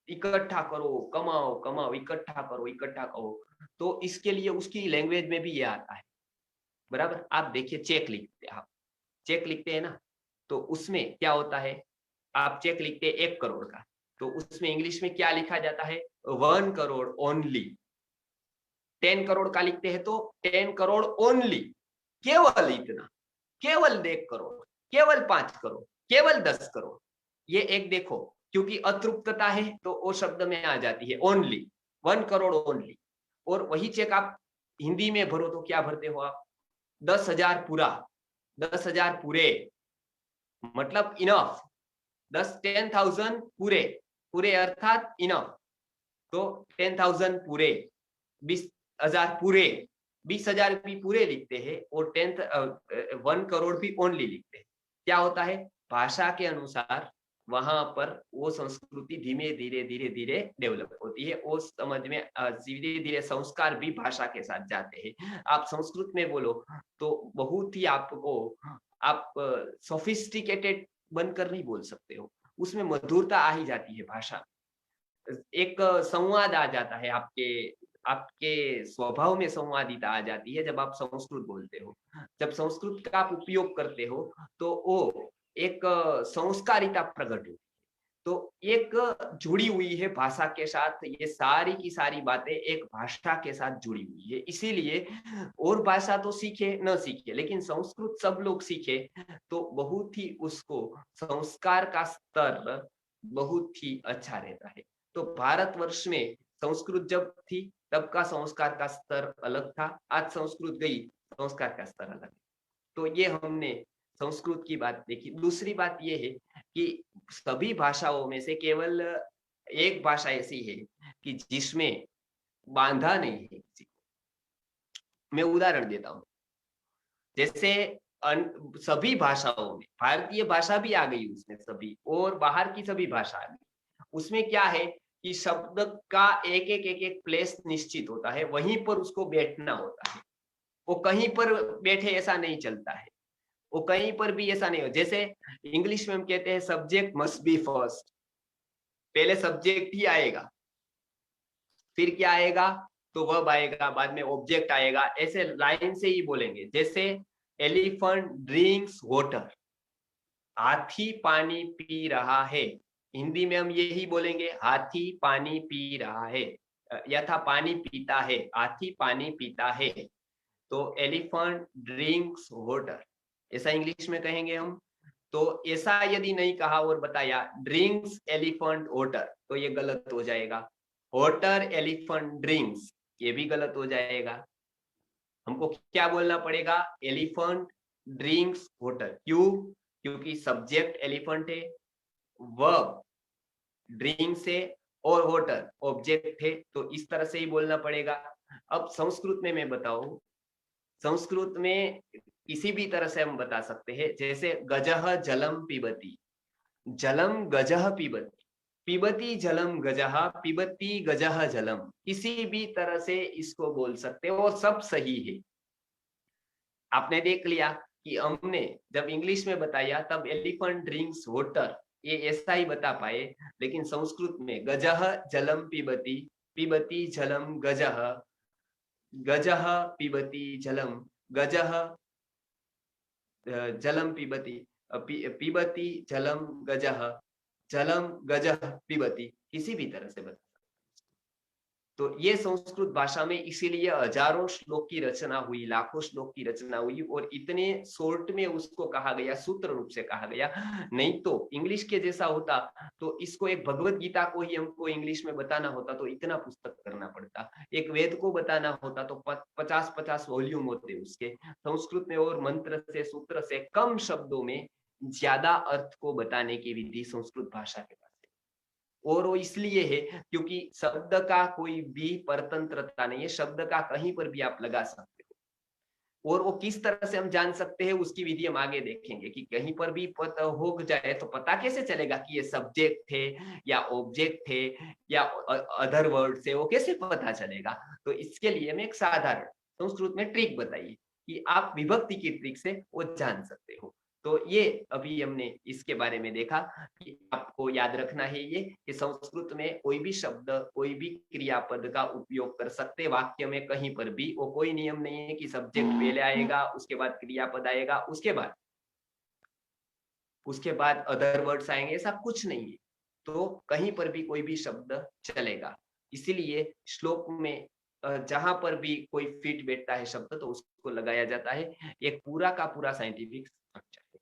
इकट्ठा करो, कमाओ कमाओ, इकट्ठा करो इकट्ठा करो। तो इसके लिए उसकी लैंग्वेज में भी ये आता है, बराबर। आप देखिए चेक लिखते हैं, आप चेक लिखते हैं ना, तो उसमें क्या होता है, आप चेक लिखते हैं 1 करोड़ का, तो उसमें इंग्लिश में क्या लिखा जाता है, 1 करोड़ ओनली। 10 करोड़ का लिखते हैं तो 10 करोड़ ओनली, केवल इतना, केवल 1 करोड़, केवल 5 करोड़, केवल 10 करोड़। ये एक देखो, क्योंकि अतृप्तता है तो वो शब्द में आ जाती है ओनली, 1 करोड़ ओनली। और वही चेक आप हिंदी में भरो तो क्या भरते हो आप, 10,000 पूरा, 10,000 पूरे, मतलब इनफ, 10,000 पूरे, पूरे अर्थात इनफ। तो 10,000 पूरे, 20,000 पूरे, 20,000 भी पूरे लिखते हैं और 1 करोड़ भी ओनली लिखते हैं। क्या होता है, भाषा के अनुसार वहां पर वो संस्कृति धीमे धीरे धीरे धीरे डेवलप होती है। वो समझ में धीरे धीरे संस्कार भी भाषा के साथ जाते हैं। आप संस्कृत में बोलो तो बहुत ही आपको, आप सोफिस्टिकेटेड बनकर नहीं बोल सकते हो, उसमें मधुरता आ ही जाती है। भाषा एक संवाद आ जाता है, आपके आपके स्वभाव में संवादिता आ जाती है जब आप संस्कृत बोलते हो। जब संस्कृत का आप उपयोग करते हो तो वो एक संस्कारिता प्रकट होती है। तो एक जुड़ी हुई है भाषा के साथ, ये सारी की सारी बातें एक भाषा के साथ जुड़ी हुई है। इसीलिए और भाषा तो सीखे न सीखे, लेकिन संस्कृत सब लोग सीखे तो बहुत ही उसको संस्कार का स्तर बहुत ही अच्छा रहता है। तो भारतवर्ष में संस्कृत जब थी तब का संस्कार का स्तर अलग था, आज संस्कृत गई, संस्कार का स्तर अलग है। तो ये हमने संस्कृत की बात देखी। दूसरी बात ये है कि सभी भाषाओं में से केवल एक भाषा ऐसी है कि जिसमें बांधा नहीं है किसी को। मैं उदाहरण देता हूँ, जैसे सभी भाषाओं में भारतीय भाषा भी आ गई उसमें सभी, और बाहर की सभी भाषा आ गई। उसमें क्या है कि शब्द का एक प्लेस निश्चित होता है, वहीं पर उसको बैठना होता है। वो कहीं पर बैठे ऐसा नहीं चलता है, वो कहीं पर भी ऐसा नहीं हो। जैसे इंग्लिश में हम कहते हैं सब्जेक्ट मस्ट बी फर्स्ट, पहले सब्जेक्ट ही आएगा, फिर क्या आएगा, तो वर्ब आएगा, बाद में ऑब्जेक्ट आएगा। ऐसे लाइन से ही बोलेंगे। जैसे एलिफेंट ड्रिंक्स वाटर, हाथी पानी पी रहा है, हिंदी में हम यही बोलेंगे, हाथी पानी पी रहा है, यथा पानी पीता है, हाथी पानी पीता है। तो एलिफेंट ड्रिंक्स वाटर, ऐसा इंग्लिश में कहेंगे हम। तो ऐसा यदि नहीं कहा और बताया ड्रिंक्स एलिफेंट वाटर, तो ये गलत हो जाएगा। वाटर एलिफेंट ड्रिंक्स, ये भी गलत हो जाएगा। हमको क्या बोलना पड़ेगा, एलिफेंट ड्रिंक्स वाटर। क्यों, क्योंकि सब्जेक्ट एलिफेंट है, वर्ब ड्रिंक्स है, और वाटर ऑब्जेक्ट है, तो इस तरह से ही बोलना पड़ेगा। अब संस्कृत में मैं बताऊं, संस्कृत में किसी भी तरह से हम बता सकते हैं। जैसे गजह जलम पिबती, जलम गजह पिबती, पिबती जलम गजह, पिबती गजह जलम, किसी भी तरह से इसको बोल सकते हो और सब सही है। आपने देख लिया कि हमने जब इंग्लिश में बताया तब एलिफेंट ड्रिंक्स वाटर, ये ऐसा ही बता पाए, लेकिन संस्कृत में गजह जलम पिबती, पिबती जलम गजह, गजह पिबती जलम, गजह जलम पिबती, पिबती जलम गजह, जलम गजह पिबती, किसी भी तरह से बता। तो ये संस्कृत भाषा में इसीलिए हजारों श्लोक की रचना हुई, लाखों श्लोक की रचना हुई और इतने शॉर्ट में उसको कहा गया, सूत्र रूप से कहा गया। नहीं तो इंग्लिश के जैसा होता तो इसको एक भगवत गीता को ही हमको इंग्लिश में बताना होता तो इतना पुस्तक करना पड़ता, एक वेद को बताना होता तो 50-50 वॉल्यूम होते उसके। संस्कृत में और मंत्र से, सूत्र से कम शब्दों में ज्यादा अर्थ को बताने की विधि संस्कृत भाषा के पास है। और वो इसलिए है क्योंकि शब्द का कोई भी परतंत्रता नहीं है, शब्द का कहीं पर भी आप लगा सकते हो। और वो किस तरह से हम जान सकते हैं उसकी विधि हम आगे देखेंगे कि कहीं पर भी पता हो जाए तो पता कैसे चलेगा कि ये सब्जेक्ट थे या ऑब्जेक्ट थे या अदर वर्ड से, वो कैसे पता चलेगा। तो इसके लिए मैं एक साधारण संस्कृत में ट्रिक बताइए कि आप विभक्ति की ट्रिक से वो जान सकते हो। तो ये अभी हमने इसके बारे में देखा कि आपको याद रखना है ये कि संस्कृत में कोई भी शब्द, कोई भी क्रियापद का उपयोग कर सकते वाक्य में कहीं पर भी। वो कोई नियम नहीं है कि सब्जेक्ट पहले आएगा उसके बाद क्रियापद आएगा उसके बाद अदर वर्ड्स आएंगे, ऐसा कुछ नहीं है। तो कहीं पर भी कोई भी शब्द चलेगा। इसीलिए श्लोक में जहां पर भी कोई फिट बैठता है शब्द तो उसको लगाया जाता है। एक पूरा का पूरा साइंटिफिक स्ट्रक्चर है।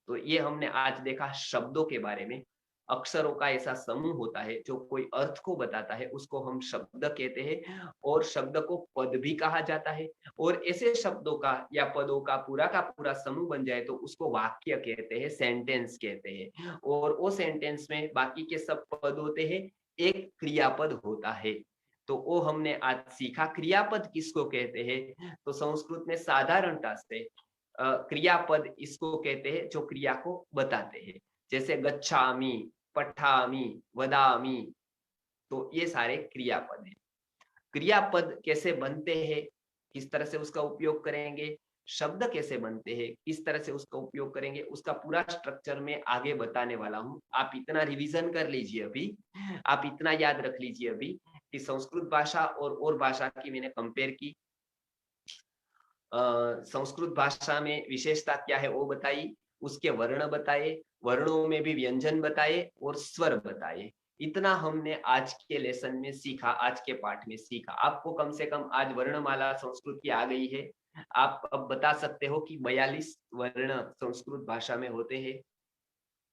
तो ये हमने आज देखा शब्दों के बारे में। अक्षरों का ऐसा समूह होता है जो कोई अर्थ को बताता है, उसको हम शब्द कहते हैं। और शब्द को पद भी कहा जाता है। और ऐसे शब्दों का या पदों का पूरा समूह बन जाए तो उसको वाक्य कहते हैं, सेंटेंस कहते हैं। और वो सेंटेंस में बाकी के सब पद होते हैं, एक क्रियापद होता है। तो वो हमने आज सीखा क्रियापद किसको कहते हैं। तो संस्कृत में साधारणता से क्रियापद इसको कहते हैं जो क्रिया को बताते हैं। जैसे गच्छामि, पठामि, वदामि, तो ये सारे क्रियापद हैं। क्रियापद कैसे बनते हैं, किस तरह से उसका उपयोग करेंगे, शब्द कैसे बनते हैं, किस तरह से उसका उपयोग करेंगे, उसका पूरा स्ट्रक्चर में आगे बताने वाला हूँ। आप इतना रिवीजन कर लीजिए अभी, आप इतना याद रख लीजिए अभी कि संस्कृत भाषा और भाषा की मैंने कंपेयर की। संस्कृत भाषा में विशेषता क्या है वो बताई, उसके वर्ण बताए, वर्णों में भी व्यंजन बताए और स्वर बताए। इतना हमने आज के लेसन में सीखा, आज के पाठ में सीखा। आपको कम से कम आज वर्णमाला संस्कृत की आ गई है। आप अब बता सकते हो कि 42 वर्ण संस्कृत भाषा में होते हैं,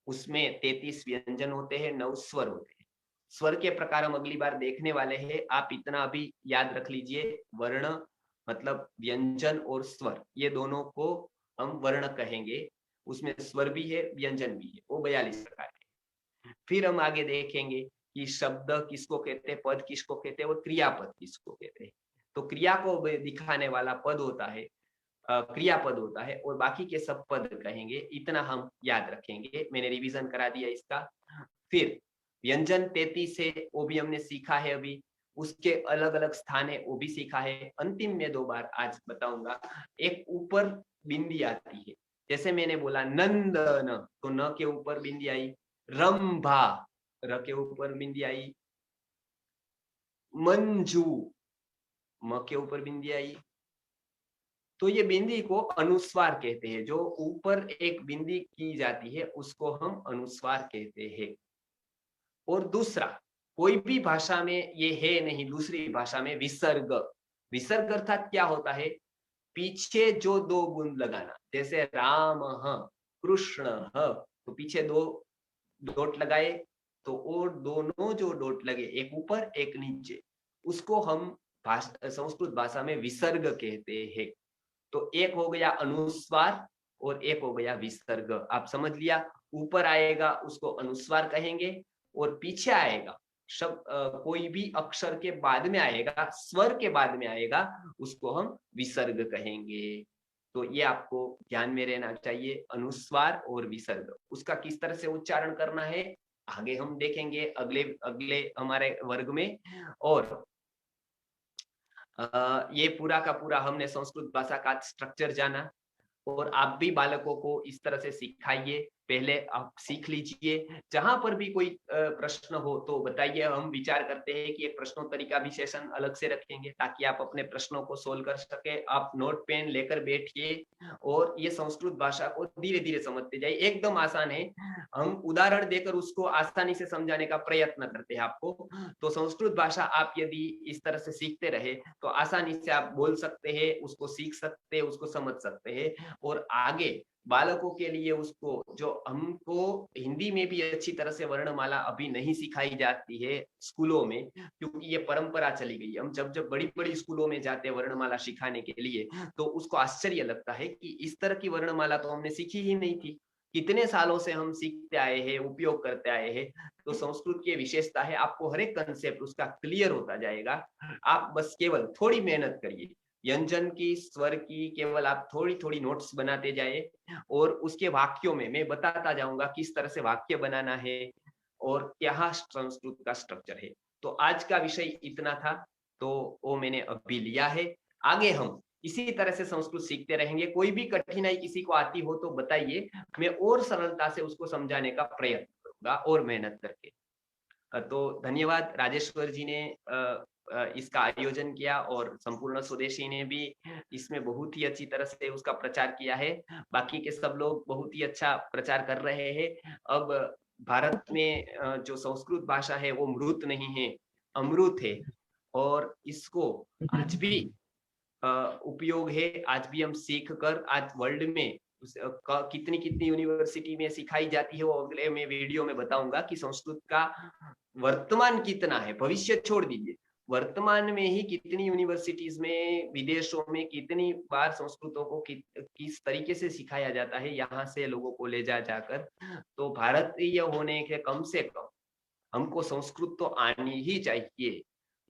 उसमें 33 व्यंजन होते हैं, 9 स्वर होते हैं। स्वर के प्रकार हम अगली बार देखने वाले हैं। आप इतना अभी याद रख लीजिए, वर्ण मतलब व्यंजन और स्वर, ये दोनों को हम वर्ण कहेंगे। उसमें स्वर भी है, व्यंजन भी है, वो 42 प्रकार है। फिर हम आगे देखेंगे कि शब्द किसको कहते हैं, पद किसको कहते हैं और क्रियापद किसको कहते हैं। तो क्रिया को दिखाने वाला पद होता है, क्रियापद होता है, और बाकी के सब पद कहेंगे। इतना हम याद रखेंगे, मैंने रिवीजन करा दिया इसका। फिर व्यंजन 33 है, वो भी हमने सीखा है अभी, उसके अलग अलग स्थान है वो भी सीखा है। अंतिम में 2 बार आज बताऊंगा। एक ऊपर बिंदी आती है, जैसे मैंने बोला नंदन, तो न के ऊपर बिंदी आई। रंभा, र के ऊपर बिंदी आई। मंजू, म के ऊपर बिंदी आई। तो ये बिंदी को अनुस्वार कहते हैं। जो ऊपर एक बिंदी की जाती है उसको हम अनुस्वार कहते हैं। और दूसरा, कोई भी भाषा में ये है नहीं, दूसरी भाषा में विसर्ग। विसर्ग अर्थात क्या होता है, पीछे जो 2 बूंद लगाना। जैसे राम कृष्ण, तो पीछे 2 डॉट लगाए, तो और दोनों जो डॉट लगे, एक ऊपर एक नीचे, उसको हम संस्कृत भाषा में विसर्ग कहते हैं। तो एक हो गया अनुस्वार और एक हो गया विसर्ग। आप समझ लिया, ऊपर आएगा उसको अनुस्वार कहेंगे, और पीछे आएगा शब्द कोई भी अक्षर के बाद में आएगा, स्वर के बाद में आएगा, उसको हम विसर्ग कहेंगे। तो ये आपको ध्यान में रहना चाहिए, अनुस्वार और विसर्ग। उसका किस तरह से उच्चारण करना है आगे हम देखेंगे अगले अगले हमारे वर्ग में। और ये पूरा का पूरा हमने संस्कृत भाषा का स्ट्रक्चर जाना। और आप भी बालकों को इस तरह से सिखाइए पहले आप सीख लीजिए। जहां पर भी कोई प्रश्न हो तो बताइए, हम विचार करते हैं कि एक प्रश्नोत्तरी का भी सेशन अलग से रखेंगे ताकि आप अपने प्रश्नों को सोल्व कर सके। आप नोट पेन लेकर बैठिए और ये संस्कृत भाषा को धीरे धीरे समझते जाइए। एकदम आसान है, हम उदाहरण देकर उसको आसानी से समझाने का प्रयत्न करते हैं आपको। तो संस्कृत भाषा आप यदि इस तरह से सीखते रहे तो आसानी से आप बोल सकते हैं, उसको सीख सकते हैं, उसको समझ सकते हैं। और आगे बालकों के लिए उसको, जो हमको हिंदी में भी अच्छी तरह से वर्णमाला अभी नहीं सिखाई जाती है स्कूलों में, क्योंकि ये परंपरा चली गई। हम जब जब बड़ी बड़ी स्कूलों में जाते हैं वर्णमाला सिखाने के लिए, तो उसको आश्चर्य लगता है कि इस तरह की वर्णमाला तो हमने सीखी ही नहीं थी। कितने सालों से हम सीखते आए हैं, उपयोग करते आए हैं। तो संस्कृत की विशेषता है, आपको हर एक कंसेप्ट उसका क्लियर होता जाएगा। आप बस केवल थोड़ी मेहनत करिए, व्यंजन की, स्वर की, केवल आप थोड़ी थोड़ी नोट्स बनाते जाए और उसके वाक्यों में मैं बताता जाऊंगा किस तरह से वाक्य बनाना है और क्या संस्कृत का स्ट्रक्चर है। तो आज का विषय इतना था, तो वो मैंने अभी लिया है। आगे हम इसी तरह से संस्कृत सीखते रहेंगे। कोई भी कठिनाई किसी को आती हो तो बताइए, मैं और सरलता से उसको समझाने का प्रयत्न करूंगा और मेहनत करके। तो धन्यवाद, राजेश्वर जी ने इसका आयोजन किया और संपूर्ण स्वदेशी ने भी इसमें बहुत ही अच्छी तरह से उसका प्रचार किया है। बाकी के सब लोग बहुत ही अच्छा प्रचार कर रहे हैं। अब भारत में जो संस्कृत भाषा है वो मृत नहीं है, अमृत है। और इसको आज भी उपयोग है। आज भी हम सीख कर आज वर्ल्ड में कितनी कितनी यूनिवर्सिटी में सिखाई जाती है, वो अगले मैं वीडियो में बताऊंगा कि संस्कृत का वर्तमान कितना है। भविष्य छोड़ दीजिए, वर्तमान में ही कितनी यूनिवर्सिटीज में, विदेशों में कितनी बार संस्कृतों को किस तरीके से सिखाया जाता है, यहाँ से लोगों को ले जा जाकर। तो भारतीय होने के कम से कम हमको संस्कृत तो आनी ही चाहिए।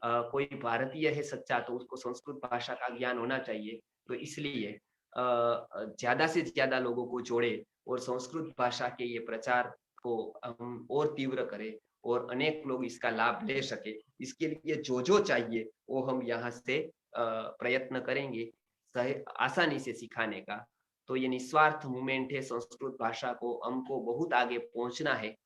कोई भारतीय है सच्चा तो उसको संस्कृत भाषा का ज्ञान होना चाहिए। तो इसलिए ज्यादा से ज्यादा लोगों को जोड़े और संस्कृत भाषा के ये प्रचार को हम और तीव्र करें और अनेक लोग इसका लाभ ले सके। इसके लिए जो जो चाहिए वो हम यहाँ से प्रयत्न करेंगे आसानी से सिखाने का। तो ये निस्वार्थ मूवमेंट है, संस्कृत भाषा को हमको बहुत आगे पहुंचना है।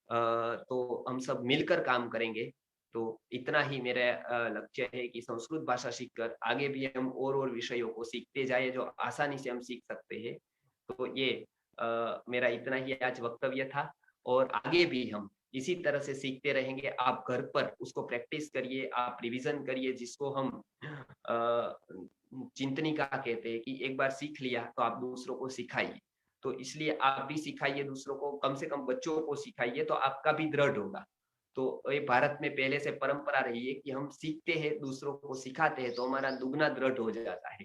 तो हम सब मिलकर काम करेंगे। तो इतना ही मेरा लक्ष्य है कि संस्कृत भाषा सीखकर आगे भी हम और विषयों को सीखते जाए जो आसानी से हम सीख सकते हैं। तो ये मेरा इतना ही आज वक्तव्य था और आगे भी हम इसी तरह से सीखते रहेंगे। आप घर पर उसको प्रैक्टिस करिए, आप रिवीजन करिए, जिसको हम चिंतनिका कहते हैं कि एक बार सीख लिया तो आप दूसरों को सिखाइए। तो इसलिए आप भी सिखाइए दूसरों को, कम से कम बच्चों को सिखाइए तो आपका भी दृढ़ होगा। तो ये भारत में पहले से परंपरा रही है कि हम सीखते हैं, दूसरों को सिखाते हैं, तो हमारा दुगना दृढ़ हो जाता है।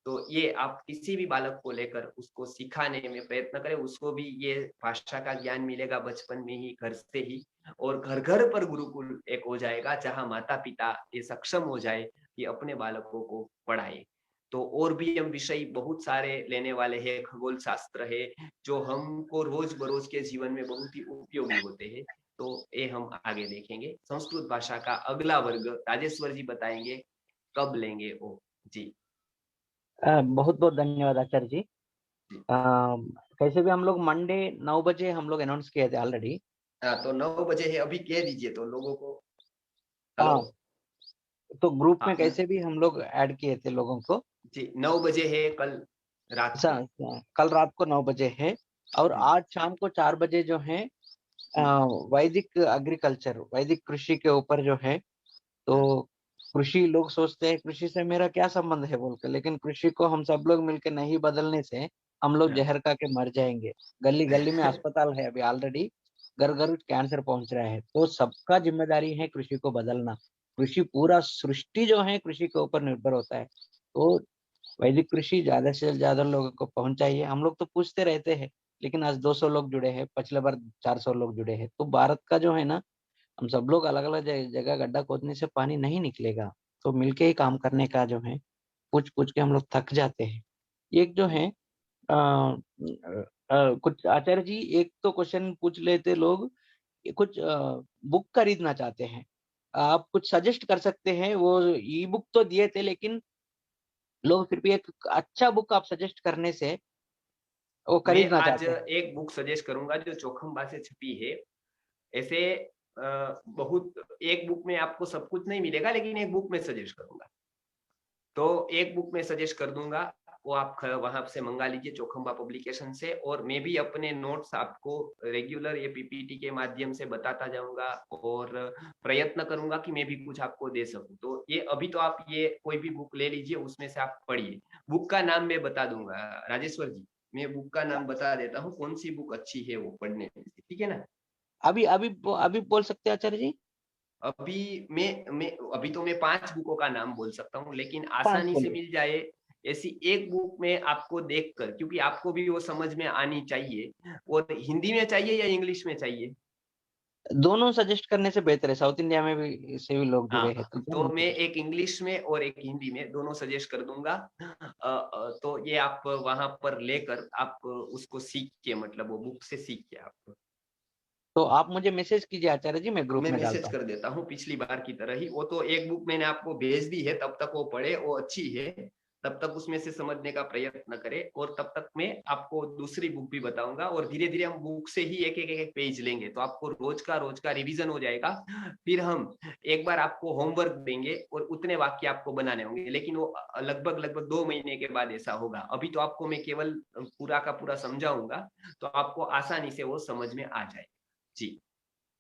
तो ये आप किसी भी बालक को लेकर उसको सिखाने में प्रयत्न करें, उसको भी ये भाषा का ज्ञान मिलेगा बचपन में ही, घर से ही। और घर घर पर गुरुकुल एक हो जाएगा जहाँ माता पिता ये सक्षम हो जाए कि अपने बालकों को पढ़ाए। तो और भी हम विषय बहुत सारे लेने वाले हैं, खगोल शास्त्र है जो हमको रोज बरोज के जीवन में बहुत ही उपयोगी होते हैं। तो ये हम आगे देखेंगे। संस्कृत भाषा का अगला वर्ग राजेश्वर जी बताएंगे कब लेंगे वो। जी बहुत बहुत धन्यवाद आचार्य जी। जी। कैसे भी हम लोग मंडे 9 बजे हम लोग अनाउंस किए थे ऑलरेडी। हाँ, तो 9 बजे है, अभी कह दीजिए तो लोगों को। हेलो। हाँ, तो ग्रुप में हाँ कैसे भी हम लोग ऐड किए थे लोगों को। जी, 9 बजे है कल रात को। कल रात को 9 बजे है और जी आज शाम को 4 बजे जो है वैदिक एग्रीकल्चर, वैदिक कृषि के ऊपर जो है। तो कृषि, लोग सोचते हैं कृषि से मेरा क्या संबंध है बोल के, लेकिन कृषि को हम सब लोग मिलकर नहीं बदलने से हम लोग हाँ। जहर खा के मर जाएंगे। गली गली में अस्पताल है अभी ऑलरेडी, घर घर कैंसर पहुंच रहा है। तो सबका जिम्मेदारी है कृषि को बदलना। कृषि, पूरा सृष्टि जो है कृषि के ऊपर निर्भर होता है। तो वैदिक कृषि ज्यादा से ज्यादा लोगों को पहुंचाइए। हम लोग तो पूछते रहते हैं, लेकिन आज 200 लोग जुड़े हैं, पिछले बार 400 लोग जुड़े हैं। तो भारत का जो है ना, हम सब लोग अलग अलग जगह गड्ढा खोदने से पानी नहीं निकलेगा। तो मिलके ही काम करने का जो है, पूछ पूछ के हम लोग थक जाते हैं। एक जो है कुछ आचार्य जी, एक तो क्वेश्चन पूछ लेते लोग, कुछ बुक खरीदना चाहते हैं, आप कुछ सजेस्ट कर सकते हैं? वो ई बुक तो दिए थे, लेकिन लोग फिर भी एक अच्छा बुक आप सजेस्ट करने से वो मैं खरीदना आज चाहते हैं। एक बुक सजेस्ट करूंगा जो चोखंबा से छपी है। ऐसे बहुत, एक बुक में आपको सब कुछ नहीं मिलेगा, लेकिन एक बुक में सजेस्ट करूंगा। तो एक बुक में सजेस्ट कर दूंगा, वो आप वहां से मंगा लीजिए चोखंबा पब्लिकेशन से। और मैं भी अपने नोट्स आपको रेगुलर ये पीपीटी के माध्यम से बताता जाऊंगा और प्रयत्न करूंगा कि मैं भी कुछ आपको दे सकूं। तो ये अभी तो आप ये कोई भी बुक ले लीजिए, उसमें से आप पढ़िए। बुक का नाम मैं बता दूंगा राजेश्वर जी, मैं बुक का नाम बता देता हूँ, कौन सी बुक अच्छी है वो पढ़ने में, ठीक है ना। अभी अभी अभी बोल सकते हैं आचार्य जी? अभी मैं अभी तो मैं 5 बुकों का नाम बोल सकता हूँ, लेकिन 5 आसानी से बोलिए। मिल जाए ऐसी एक बुक में आपको देखकर, क्योंकि आपको भी वो समझ में आनी चाहिए। और हिंदी में चाहिए या इंग्लिश में चाहिए? दोनों सजेस्ट करने से बेहतर है, साउथ इंडिया में भी से भी लोग जुड़े हैं, हाँ, तो तो दोनों मैं सजेस्ट। एक इंग्लिश में और एक हिंदी में दोनों सजेस्ट कर दूंगा। तो ये आप वहां पर लेकर आप उसको सीख के, मतलब वो बुक से सीख के आप, तो आप मुझे मैसेज कीजिए आचार्य जी, मैं ग्रुप मैं में मैसेज डालता हूँ। कर देता हूँ पिछली बार की तरह ही। वो तो एक बुक मैंने आपको भेज दी है, तब तक वो पढ़े, वो अच्छी है। तब तक उसमें से समझने का प्रयत्न करें, और तब तक मैं आपको दूसरी बुक भी बताऊंगा। और धीरे धीरे हम बुक से ही एक पेज लेंगे, तो आपको रोज का रिवीजन हो जाएगा। फिर हम एक बार आपको होमवर्क देंगे और उतने वाक्य आपको बनाने होंगे, लेकिन वो लगभग लगभग 2 महीने के बाद ऐसा होगा। अभी तो आपको मैं केवल पूरा का पूरा समझाऊंगा, तो आपको आसानी से वो समझ में आ जाए। जी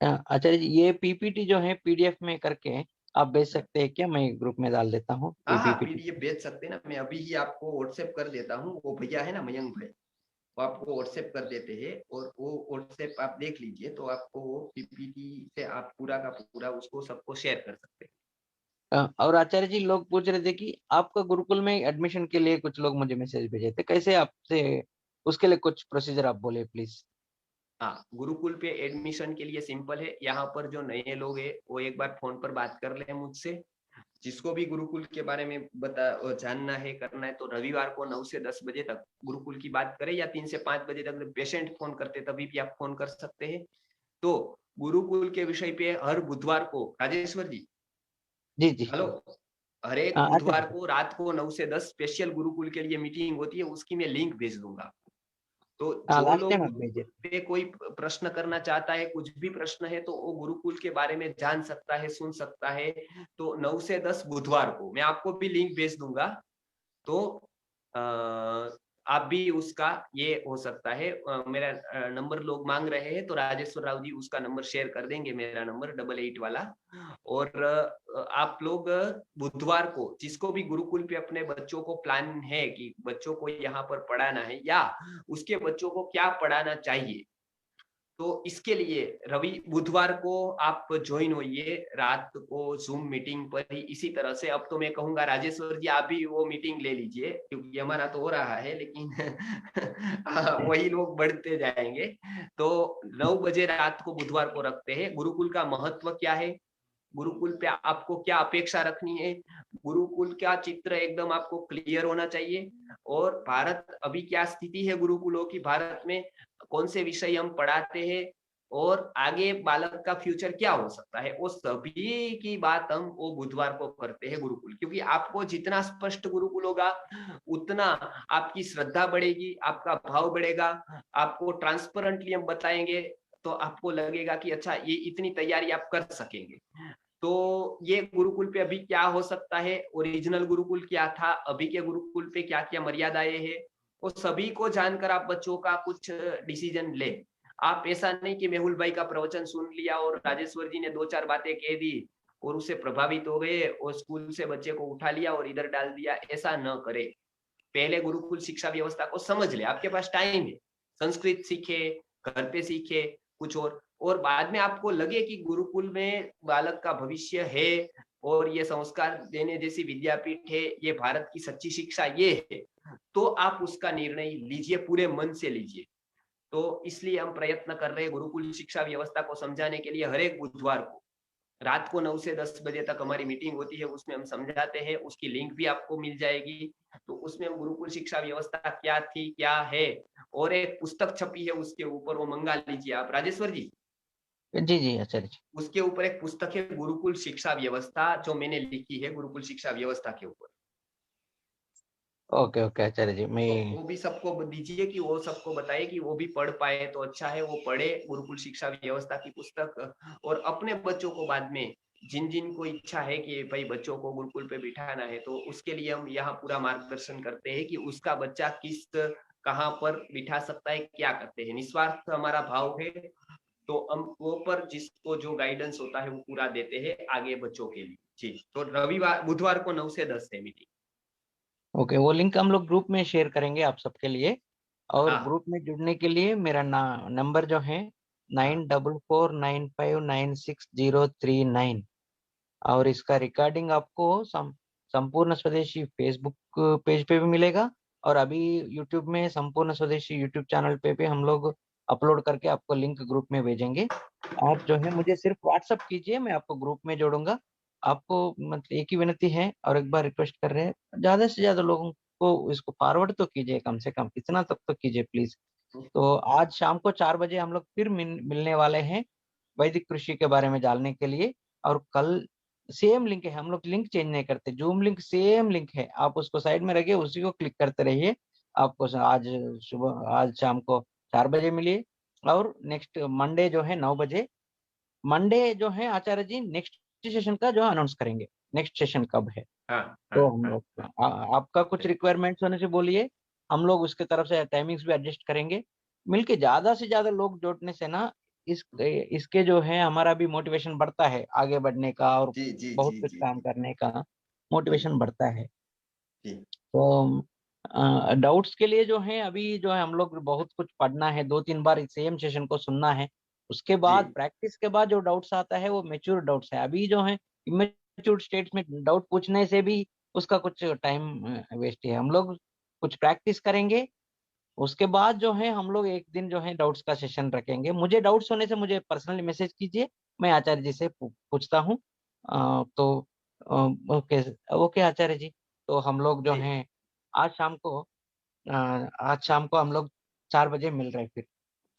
आचार्य जी, ये पीपीटी जो है पीडीएफ में करके आप भेज सकते हैं क्या? मैं ग्रुप में डाल देता हूँ हाँ ये हाँ, पीपीटी। पीडीएफ भेज सकते हैं ना, मैं अभी ही आपको व्हाट्सएप कर देता हूँ। वो भैया है ना मयंक भाई, वो आपको व्हाट्सएप कर देते हैं, और वो व्हाट्सएप आप देख लीजिए, तो आपको वो पीपीटी से आप पूरा का पूरा उसको सबको शेयर कर सकते हैं। और आचार्य जी, लोग पूछ रहे थे कि आपका गुरुकुल में एडमिशन के लिए कुछ लोग मुझे मैसेज भेजे थे, कैसे आपसे उसके लिए कुछ प्रोसीजर आप बोले प्लीज। हाँ, गुरुकुल पे एडमिशन के लिए सिंपल है। यहाँ पर जो नए लोग हैं वो एक बार फोन पर बात कर ले मुझसे। जिसको भी गुरुकुल के बारे में जानना है, करना है, तो रविवार को 9 से 10 बजे तक गुरुकुल की बात करें, या 3 से 5 बजे तक पेशेंट फोन करते तभी भी आप फोन कर सकते हैं। तो गुरुकुल के विषय पे हर बुधवार को, राजेश्वर जी, जी जी। हेलो, हर एक आचार्य बुधवार जी। को रात को 9 से 10 स्पेशल गुरुकुल के लिए मीटिंग होती है, उसकी मैं लिंक भेज दूंगा। तो हाँ, जो लास्ट लोग टाइम आप भेजे। गुरुकुल पे कोई प्रश्न करना चाहता है, कुछ भी प्रश्न है, तो वो गुरुकुल के बारे में जान सकता है, सुन सकता है। तो 9 से 10 बुधवार को मैं आपको भी लिंक भेज दूंगा। तो आप भी उसका ये हो सकता है। मेरा नंबर लोग मांग रहे हैं, तो राजेश्वर राव जी उसका नंबर शेयर कर देंगे, मेरा नंबर 88 वाला। और आप लोग बुधवार को, जिसको भी गुरुकुल पे अपने बच्चों को प्लान है कि बच्चों को यहाँ पर पढ़ाना है, या उसके बच्चों को क्या पढ़ाना चाहिए, तो इसके लिए रवि बुधवार को आप ज्वाइन होइए रात को जूम मीटिंग पर ही। इसी तरह से अब तो मैं कहूंगा राजेश्वर जी आप भी वो मीटिंग ले लीजिए, क्योंकि हमारा तो हो रहा है, लेकिन वही लोग बढ़ते जाएंगे। तो 9 बजे रात को बुधवार को रखते हैं। गुरुकुल का महत्व क्या है, गुरुकुल पे आपको क्या अपेक्षा रखनी है, गुरुकुल का चित्र एकदम आपको क्लियर होना चाहिए। और भारत अभी क्या स्थिति है गुरुकुलों की, भारत में कौन से विषय हम पढ़ाते हैं, और आगे बालक का फ्यूचर क्या हो सकता है, वो सभी की बात हम वो बुधवार को करते हैं गुरुकुल। क्योंकि आपको जितना स्पष्ट गुरुकुल होगा, उतना आपकी श्रद्धा बढ़ेगी, आपका भाव बढ़ेगा। आपको ट्रांसपेरेंटली हम बताएंगे, तो आपको लगेगा कि अच्छा ये इतनी तैयारी आप कर सकेंगे। तो ये गुरुकुल पे अभी क्या हो सकता है, ओरिजिनल गुरुकुल क्या था, अभी के गुरुकुल पे क्या क्या मर्यादाएं हैं, वो सभी को जानकर आप बच्चों का कुछ डिसीजन ले। आप ऐसा नहीं कि मेहुल भाई का प्रवचन सुन लिया और राजेश्वर जी ने 2-4 बातें कह दी और उससे प्रभावित हो गए और स्कूल से बच्चे को उठा लिया और इधर डाल दिया, ऐसा न करे। पहले गुरुकुल शिक्षा व्यवस्था को समझ ले, आपके पास टाइम है, संस्कृत सीखे, घर पे सीखे कुछ। और बाद में आपको लगे कि गुरुकुल में बालक का भविष्य है और ये संस्कार देने जैसी विद्यापीठ है, ये भारत की सच्ची शिक्षा ये है, तो आप उसका निर्णय लीजिए, पूरे मन से लीजिए। तो इसलिए हम प्रयत्न कर रहे हैं गुरुकुल शिक्षा व्यवस्था को समझाने के लिए। हर एक बुधवार को रात को 9 से 10 बजे तक हमारी मीटिंग होती है, उसमें हम समझाते हैं। उसकी लिंक भी आपको मिल जाएगी। तो उसमें हम गुरुकुल शिक्षा व्यवस्था क्या थी, क्या है, और एक पुस्तक छपी है उसके ऊपर, वो मंगा लीजिए आप राजेश्वर जी। जी जी आचार्य जी। उसके ऊपर एक पुस्तक है गुरुकुल शिक्षा व्यवस्था, जो मैंने लिखी है गुरुकुल शिक्षा व्यवस्था के ऊपर। ओके ओके आचार्य जी, मैं तो वो भी सबको दीजिए कि वो सबको बताइए कि वो भी पढ़ पाए तो अच्छा है, वो पढ़े गुरुकुल शिक्षा व्यवस्था की पुस्तक, और अपने बच्चों को बाद में जिन जिन को इच्छा है कि भाई बच्चों को गुरुकुल पे बिठाना है, तो उसके लिए हम यहाँ पूरा मार्गदर्शन करते हैं कि उसका बच्चा किस कहाँ पर बिठा सकता है, क्या करते हैं, निस्वार्थ हमारा भाव है। तो हम वो पर जिसको जो गाइडेंस होता है वो पूरा देते हैं आगे बच्चों के लिए। जी, तो रविवार बुधवार को 9 से 10 है मीटिंग। ओके, वो लिंक हम लोग ग्रुप में शेयर करेंगे आप सबके लिए। और हाँ ग्रुप में जुड़ने के लिए मेरा नंबर जो है हाँ 9449596039, और इसका रिकॉर्डिंग आपको संपूर्ण स्वदेशी फेसबुक पेज पे भी मिलेगा, और अभी यूट्यूब में संपूर्ण स्वदेशी यूट्यूब चैनल पे भी हम लोग अपलोड करके आपको लिंक ग्रुप में भेजेंगे। आप जो है मुझे सिर्फ व्हाट्सअप कीजिए, मैं आपको ग्रुप में जोड़ूंगा। आपको मतलब एक ही विनती है और एक बार रिक्वेस्ट कर रहे हैं, ज्यादा से ज्यादा लोगों को इसको फॉरवर्ड तो कीजिए, कम से कम इतना तक तो कीजिए प्लीज। तो आज शाम को 4 बजे हम लोग फिर मिलने वाले हैं वैदिक कृषि के बारे में जानने के लिए। और कल सेम लिंक है, हम लोग लिंक चेंज नहीं करते, जूम लिंक सेम लिंक है, आप उसको साइड में रखिए, उसी को क्लिक करते रहिए। आपको आज शाम को 4 बजे मिलिए। और नेक्स्ट मंडे जो है 9 बजे, मंडे जो है आचार्य जी नेक्स्ट सेशन का जो अनाउंस करेंगे, नेक्स्ट सेशन कब है। हाँ हाँ तो हम हाँ लोग हाँ। आपका कुछ रिक्वायरमेंट्स होने से बोलिए, हम लोग उसके तरफ से टाइमिंग्स भी एडजस्ट करेंगे। मिलके ज्यादा से ज्यादा लोग जोड़ने से ना इसके जो है हमारा भी मोटिवेशन बढ़ता है आगे बढ़ने का, और जी जी बहुत जी कुछ जी काम जी करने का जी मोटिवेशन बढ़ता है। जी तो डाउट्स के लिए जो है अभी जो है हम लोग बहुत कुछ पढ़ना है, 2-3 बार सेम सेशन को सुनना है। उसके बाद जी प्रैक्टिस के बाद जो डाउट्स आता है वो मेच्योर डाउट्स है, अभी जो है इमेच्योर स्टेट में डाउट पूछने से भी उसका कुछ टाइम वेस्ट है। हम लोग कुछ प्रैक्टिस करेंगे, उसके बाद जो है हम लोग एक दिन जो है डाउट्स का सेशन रखेंगे। मुझे डाउट्स होने से मुझे पर्सनली मैसेज कीजिए, मैं आचार्य जी से पूछता हूँ। तो ओके ओके आचार्य जी, तो हम लोग जो जी। है आज शाम को आज शाम को हम लोग 4 बजे मिल रहे हैं फिर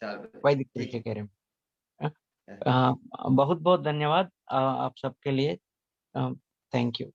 4 बजे वैदिक ठीक कृषि के बारे में। है। बहुत बहुत धन्यवाद आप सबके लिए। Thank you.